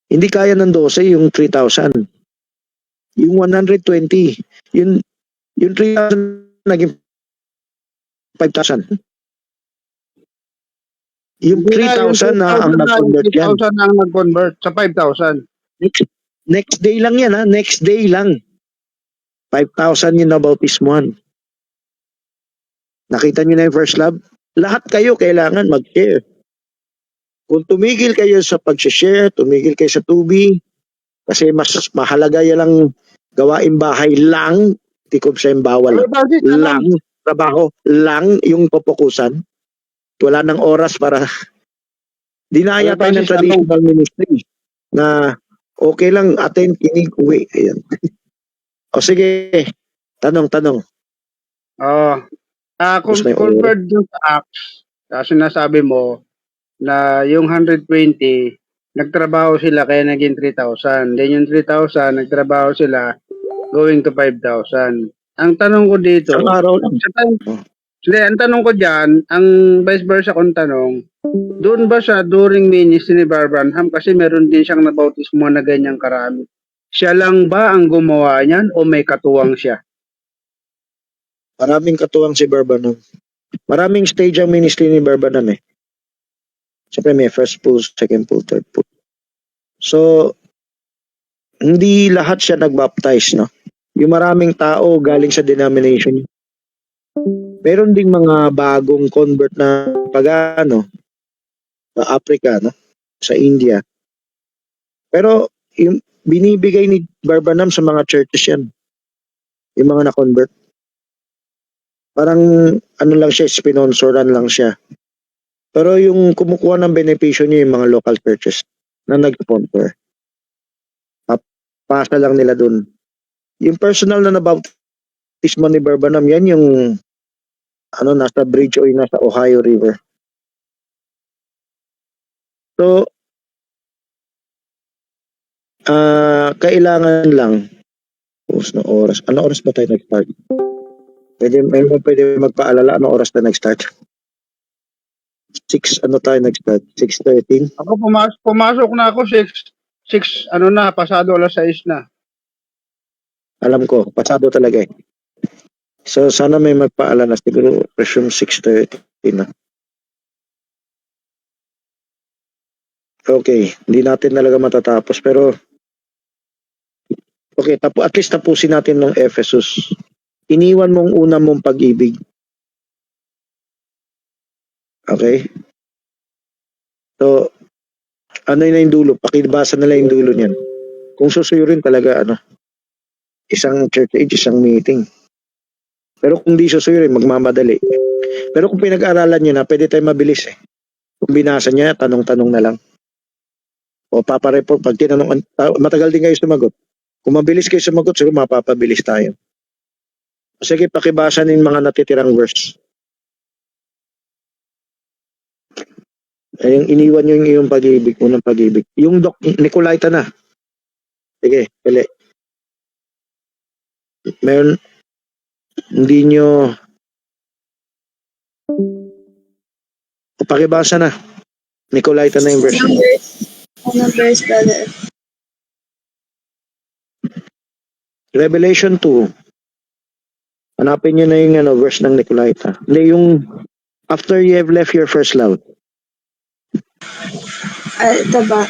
Hindi kaya ng 12 yung 3,000. Yung 120. Yung 3,000 naging 5,000. Yung 3,000 na ang nag-convert yan. 3,000 ang nag-convert sa 5,000. Next day lang yan, ha? Next day lang. 5,000 yung nabautismuhan. Nakita niyo na yung first love? Lahat kayo kailangan mag-share. Kung tumigil kayo sa pag-share, tumigil kayo sa tubi, kasi mas mahalaga yan lang gawain bahay lang, tikob sa yung bawal lang, trabaho lang yung pupukusan. Wala nang oras para dinaya tayo ng traditional ministry na okay lang attend, kinig, uwi. Ayan. O sige, tanong. Kung Gusto yung convert yung sa Acts, sinasabi mo na yung 120, nagtrabaho sila kaya naging 3,000. Then yung 3,000, nagtrabaho sila going to 5,000. Ang tanong ko dito, Isang araw lang. ang tanong ko dyan, ang vice versa kong tanong, doon ba siya during ministry ni Branham kasi meron din siyang nabautismo na ganyang karami? Siya lang ba ang gumawa niyan o may katuwang siya? Maraming katuwang si Barbanam. Maraming stage ang ministry ni Barbanam eh. Siyempre may first pool, second pool, third pool. So, hindi lahat siya nag-baptize, no? Yung maraming tao galing sa denomination. Meron ding mga bagong convert na pagano sa Africa, no? Sa India. Pero yung binibigay ni Barbanam sa mga churches yan. Yung mga na-convert. Parang ano lang siya, sponsoran lang siya. Pero yung kumukuha ng benepisyo niya yung mga local churches na nag-sponsor. Pasa lang nila dun. Yung personal na nabautismo ni Barbanam, yan yung nasa bridge o yung nasa Ohio River. So, kailangan lang na oras. Ano oras ba tayo nag-start? Pwede magpaalala ano oras na nag-start? 6 tayo nag-start? 6:13? Ako pumasok na ako 6 pasado alas 6 na. Alam ko, pasado talaga eh. So sana may magpaalala, siguro presume 6:30 na. Okay, hindi natin talaga matatapos pero okay, at least tapusin natin ng Ephesus. Iniwan mong una mong pag-ibig. Okay? So, ano na yung dulo? Pakibasa na lang yung dulo niyan. Kung susuyurin talaga, isang church age, isang meeting. Pero kung di susuyurin, magmamadali. Pero kung pinag-aralan nyo na, pwede tayo mabilis eh. Kung binasa niya, tanong-tanong na lang. O papareport, pag tinanong, matagal din kayo sumagot. Kung mabilis kayo sumagot, siguro mapapabilis tayo. Sige, pakibasa ng mga natitirang verse. Yung iniwan nyo yung iyong pag-ibig, unang pag-ibig. Yung Nicolaita na. Sige, pili. Meron, hindi nyo, pakibasa na. Nicolaita na yung verse. Ano verse, brother? Revelation 2. Hanapin nyo na yung verse ng Nicolaita. Hindi, yung after you have left your first love. Ito ba?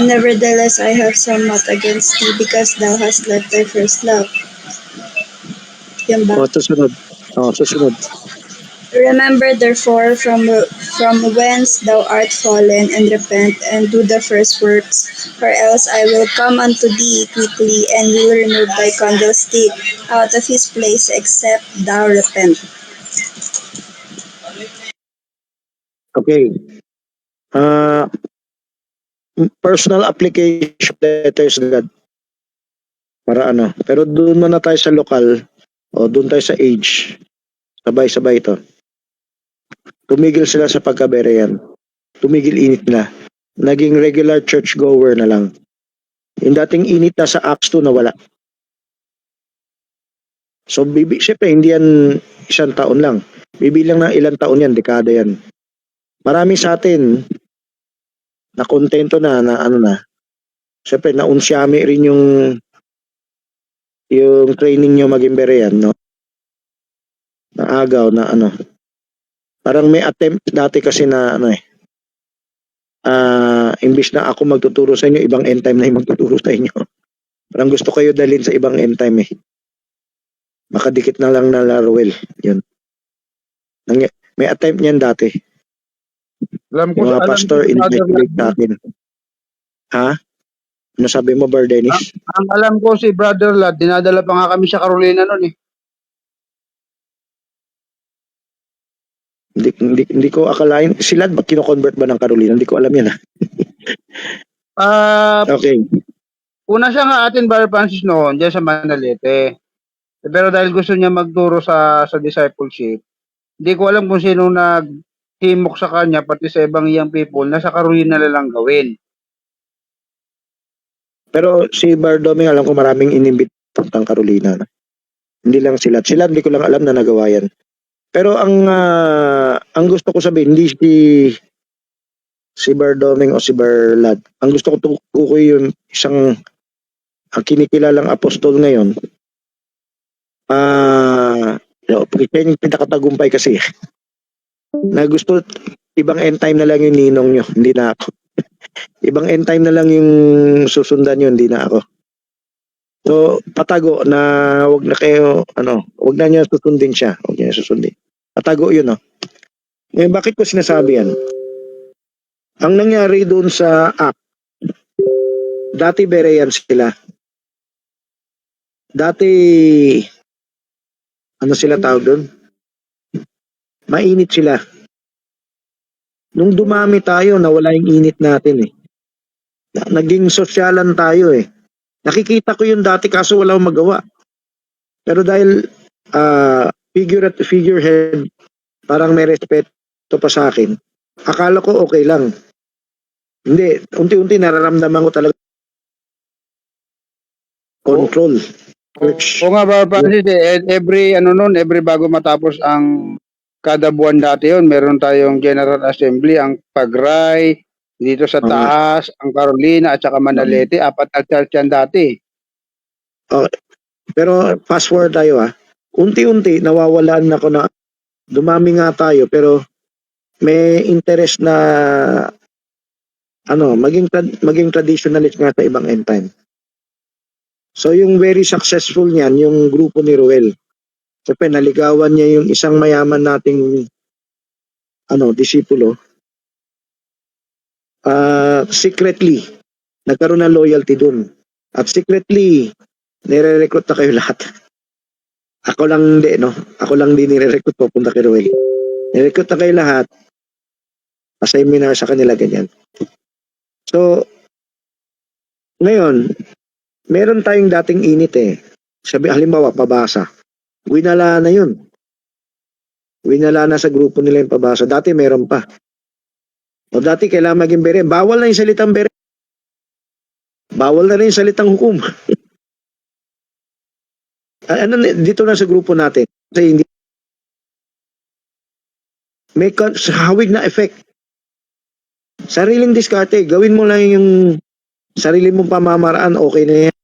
Nevertheless, I have somewhat against thee because thou hast left thy first love. Yan ba? Susunod. Susunod. Remember therefore from whence thou art fallen, and repent, and do the first works, or else I will come unto thee quickly, and will remove thy candlestick out of his place, except thou repent. Okay. Personal application letters, God. Para ano. Pero doon muna tayo sa lokal, o doon tayo sa age. Sabay-sabay ito. Tumigil sila sa pagkabereyan. Tumigil init nila. Naging regular churchgoer na lang. Yung dating init na sa Acts 2 nawala. So, syempre, hindi yan isang taon lang. Bibilang ng ilang taon yan, dekada yan. Marami sa atin na kontento na ano na. Syempre, naunsyami rin yung training nyo maging bereyan, no? Na agaw, na ano. Parang may attempt dati kasi na imbis na ako magtuturo sa inyo, ibang end time na yung magtuturo sa inyo. Parang gusto kayo dalhin sa ibang end time eh. Makadikit na lang na Laruel. Yun. May attempt niyan dati. Alam ko, Yung mga pastor in-regulate sa akin. Ha? Ano sabi mo, Bar Dennis? Ang alam ko si Brother Lad, dinadala pa nga kami sa Carolina noon eh. Hindi ko akalain. Sila ba kino-convert ba ng Carolina? Hindi ko alam yan. Okay. Una siya nga atin, Brother Francis, noon, dyan sa Manalete. Pero dahil gusto niya magturo sa discipleship, hindi ko alam kung sino naghimok sa kanya, pati sa ibang young people, na sa Carolina na lang gawin. Pero si Bardoming, alam ko maraming inimbit ng Carolina. Hindi lang sila. Sila, hindi ko lang alam na nagawa yan. Pero ang gusto ko sabihin, hindi si Bardoming o si Barlad. Ang gusto ko tukoy yung isang kinikilalang apostol ngayon. Siya yung pinakatagumpay kasi. Na gusto, ibang end time na lang yung ninong nyo, hindi na ako. Ibang end time na lang yung susundan yun, hindi na ako. So, patago na wag na kayo, wag na niya susundin siya. Wag niya susundin. Patago yun, no? Ngayon, bakit ko sinasabi yan? Ang nangyari doon sa act, dati bereyan sila. Dati, ano sila tawag doon? Mainit sila. Nung dumami tayo, nawala yung init natin eh. Naging sosyalan tayo eh. Nakikita ko yung dati kaso wala akong magawa. Pero dahil figurehead, parang may respeto pa sa akin, akala ko okay lang. Hindi, unti-unti nararamdaman ko talaga control. O nga, Brother Francis, every bago matapos ang kada buwan dati yon, meron tayong General Assembly, ang Pagray, dito sa taas, ang Carolina at saka Manalete, 4 na church yan dati. Pero fast forward tayo unti-unti nawawalan ako na dumami nga tayo pero may interest na maging traditionalist nga sa ibang end time. So yung very successful niyan, yung grupo ni Ruel. Siyempre naligawan niya yung isang mayaman nating disipulo. Secretly nagkaroon ng loyalty dun. At secretly nire-recruit na kayo lahat. Ako lang hindi, no? Ako lang din nire-recruit papunta kay Ruel. Nire-recruit na kayo lahat. Pa-seminar sa kanila, ganyan. So, ngayon, meron tayong dating init eh. Halimbawa, pabasa. Winala na yun. Winala na sa grupo nila yung pabasa. Dati meron pa. O dati kailangan maging bere. Bawal na yung salitang bere. Bawal na rin yung salitang hukom. Dito na sa grupo natin. Kasi hindi may hawig na effect. Sariling diskarte. Gawin mo lang yung sarili mong pamamaraan, okay na yan.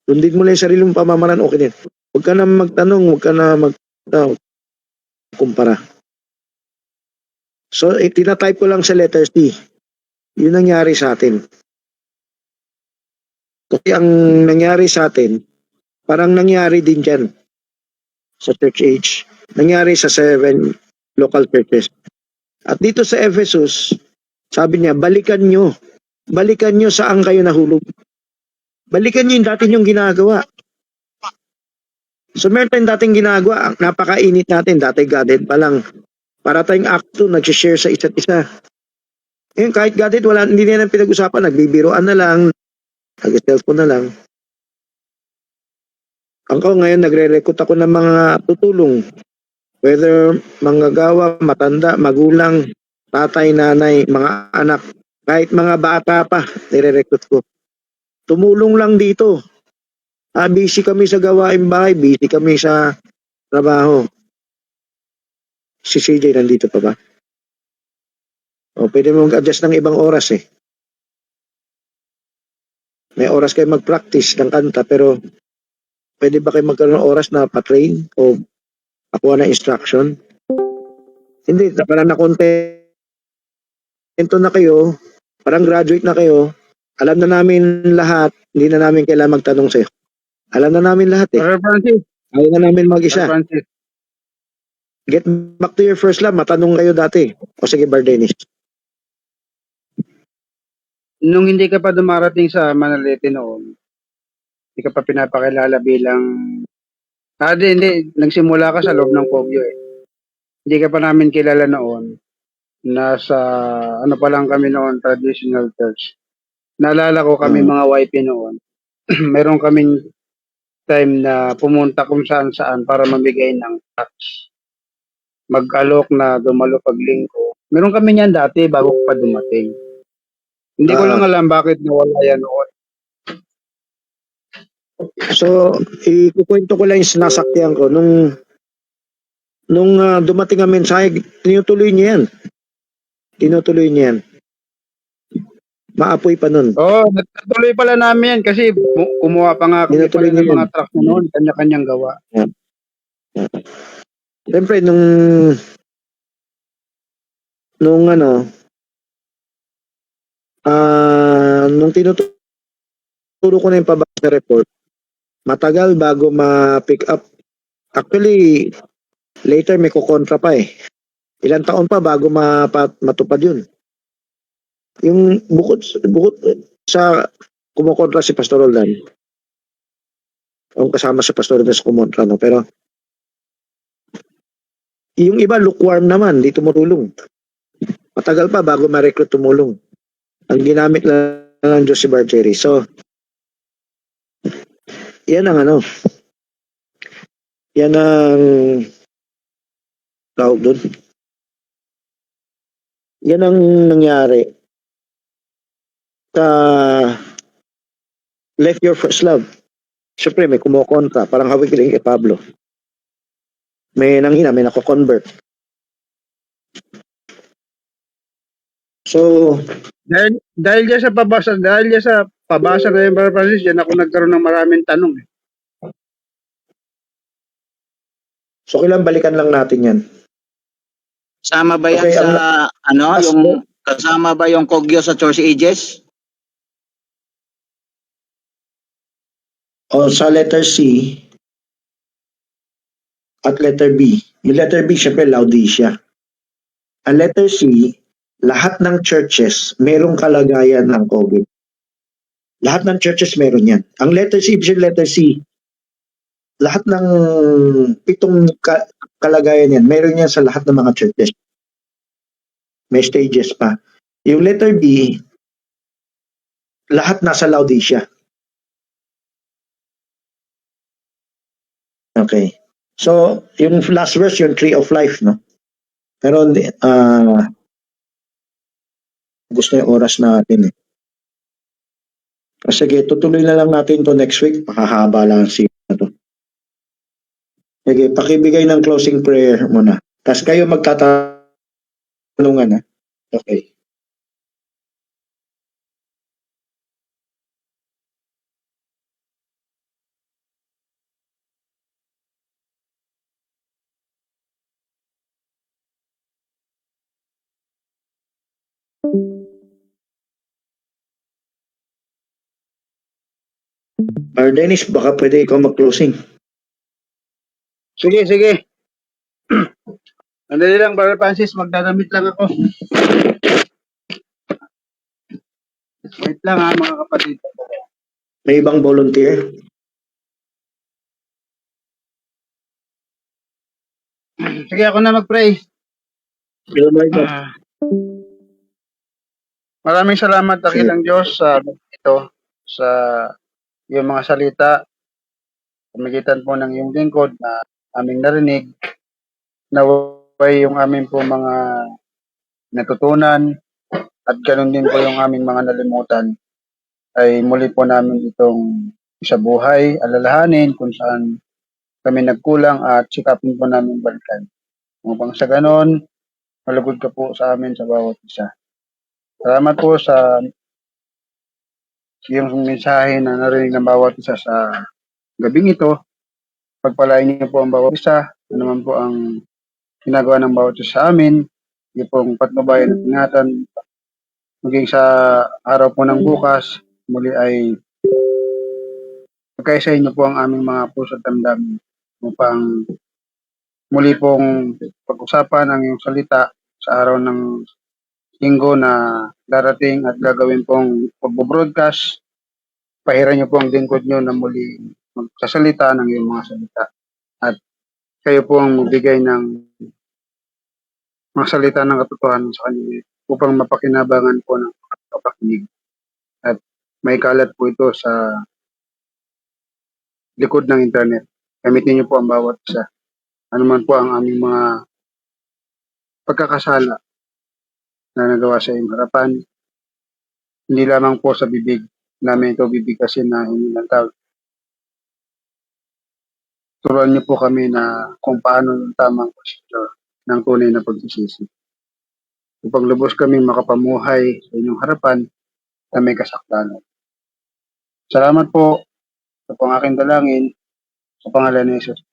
Sundin mo lang yung sarili mong pamamaraan, okay na yan. Huwag ka na magtanong, huwag ka na kumpara. So, tinatype ko lang sa letter C. Yun nangyari sa atin. Kasi ang nangyari sa atin, parang nangyari din dyan sa Church Age. Nangyari sa 7 local churches. At dito sa Ephesus, sabi niya, balikan nyo saan kayo nahulog. Balikan nyo yung dati nyong ginagawa. So meron tayong dating ginagawa, napakainit natin, dati Godhead pa lang. Para tayong acto, nag-share sa isa't isa. Ngayon, kahit Godhead, hindi na yan pinag-usapan, nagbibiroan na lang, nag-cellphone na lang. Ako ngayon, nagre-recruit ako ng mga tutulong. Whether manggagawa, matanda, magulang, tatay, nanay, mga anak, kahit mga bata pa, nire-recruit ko. Tumulong lang dito. Busy kami sa gawain bahay, busy kami sa trabaho. Si CJ nandito pa ba? O, pwede mo mag-adjust ng ibang oras eh. May oras kayo mag-practice ng kanta, pero pwede ba kayo magkaroon ng oras na pa-train o akuha ng instruction? Hindi, parang na-contento na kayo, parang graduate na kayo, alam na namin lahat, hindi na namin kailangan magtanong sa'yo. Alam na namin lahat eh. Sir Francis, Ayaw na namin mag-isa. Sir Francis, Get back to your first love, matanong kayo dati. O sige, Bardenis. nung hindi ka pa dumarating sa Manalete noon, hindi ka pa pinapakilala bilang... hindi. Nagsimula ka sa loob ng Kogyo eh. Hindi ka pa namin kilala noon. Nasa, ano pa lang kami noon, traditional church. Naalala ko kami mga YP noon. Meron kaming time na pumunta kung saan para mamigay ng tax. Mag-alok na dumalo paglingko. Meron kami niyan dati bago ko pa dumating. Hindi ko lang alam bakit nawala yan noon. So, ikukwento ko lang yung sinasakyan ko. Nung dumating ang mensahe, tinutuloy niya yan. Tinutuloy niya yan. Maapoy pa nun. Oo, natuloy pala namin yan kasi kumuha pa nga kami Tinutuloy pala ng niya mga truck na noon, kanya-kanyang gawa. Siyempre, nung tinuturo ko na yung pabasa report, matagal bago ma-pick up. Actually, later may kukontra pa eh. Ilang taon pa bago matupad yun. Yung bukod sa kumukontra si Pastor Roldan. Ang kasama si Pastor Roldan sa kumontra, no? Pero yung iba lukewarm naman, di tumutulong. Matagal pa bago ma-recruit tumulong. Ang ginamit lang ng Diyos si Barcheri. So, yan ang yan ang tawag doon. Yan ang nangyari. Left your first love. Siyempre, may kumukontra. Parang hawig lang kay Pablo. May nanghina, may nako-convert. So, Dahil dyan sa pabasa na yung Brother Francis, dyan ako nagkaroon ng maraming tanong. so kailan balikan lang natin yan. Kasama ba yan Okay, sa, kasama ba yung Kogyo sa Church Ages? O sa letter C at letter B. Yung letter B, syempre, Laodicea. Ang letter C, lahat ng churches, merong kalagayan ng COVID. Lahat ng churches meron yan. Ang letter C, lahat ng 7 kalagayan yan, meron yan sa lahat ng mga churches. May stages pa. Yung letter B, lahat nasa Laodicea. Okay. So, yung last verse, yung tree of life, no? Pero, gusto yung oras natin eh. Sige, tutuloy na lang natin to next week. Pakahaba lang na to. Sige, pakibigay ng closing prayer muna. Tapos kayo magtatanungan, ha? Okay. Dennis, baka pwede ikaw mag-closing. Sige, sige. Andali lang, Brother Francis, magdadamit lang ako. Wait lang ha, mga kapatid. May ibang volunteer? Sige, ako na mag-pray. Maraming salamat, dakilang Diyos, sa ito, sa iyong mga salita, pamagitan po ng iyong lingkod na aming narinig, naway yung aming po mga natutunan, at ganun din po yung aming mga nalimutan, ay muli po namin itong isabuhay, alalahanin kung saan kami nagkulang at sikapin po namin balikan. Upang sa ganon, malugod ka po sa amin sa bawat isa. Salamat po sa iyong mensahe na narinig ng bawat isa sa gabing ito. Pagpalain niyo po ang bawat isa, ano naman po ang ginagawa ng bawat isa sa amin, yung pong patnubayan at ingatan, maging sa araw po ng bukas, muli ay pagkaisa niyo po ang aming mga puso at damdamin upang muli pong pag-usapan ang iyong salita sa araw ng linggo na darating at gagawin pong pag-broadcast. Pahiran niyo po ang lingkod niyo na muli magsasalita ng iyong mga salita. At kayo po ang magbigay ng mga salita ng katotohanan sa kanila upang mapakinabangan po ng kapakinig. At may kalat po ito sa likod ng internet. Gamitin niyo po ang bawat isa. Ano man po ang aming mga pagkakasala na nagawa sa iyong harapan, hindi lamang po sa bibig namin ito bibigkasin na hindi ng tao. Turuan niyo po kami na kung paano yung tamang posisyon ng tunay na pagsisisi. Upang lubos kami makapamuhay sa inyong harapan na may kasakdanan. Salamat po sa pang aking dalangin sa pangalan ni Jesus.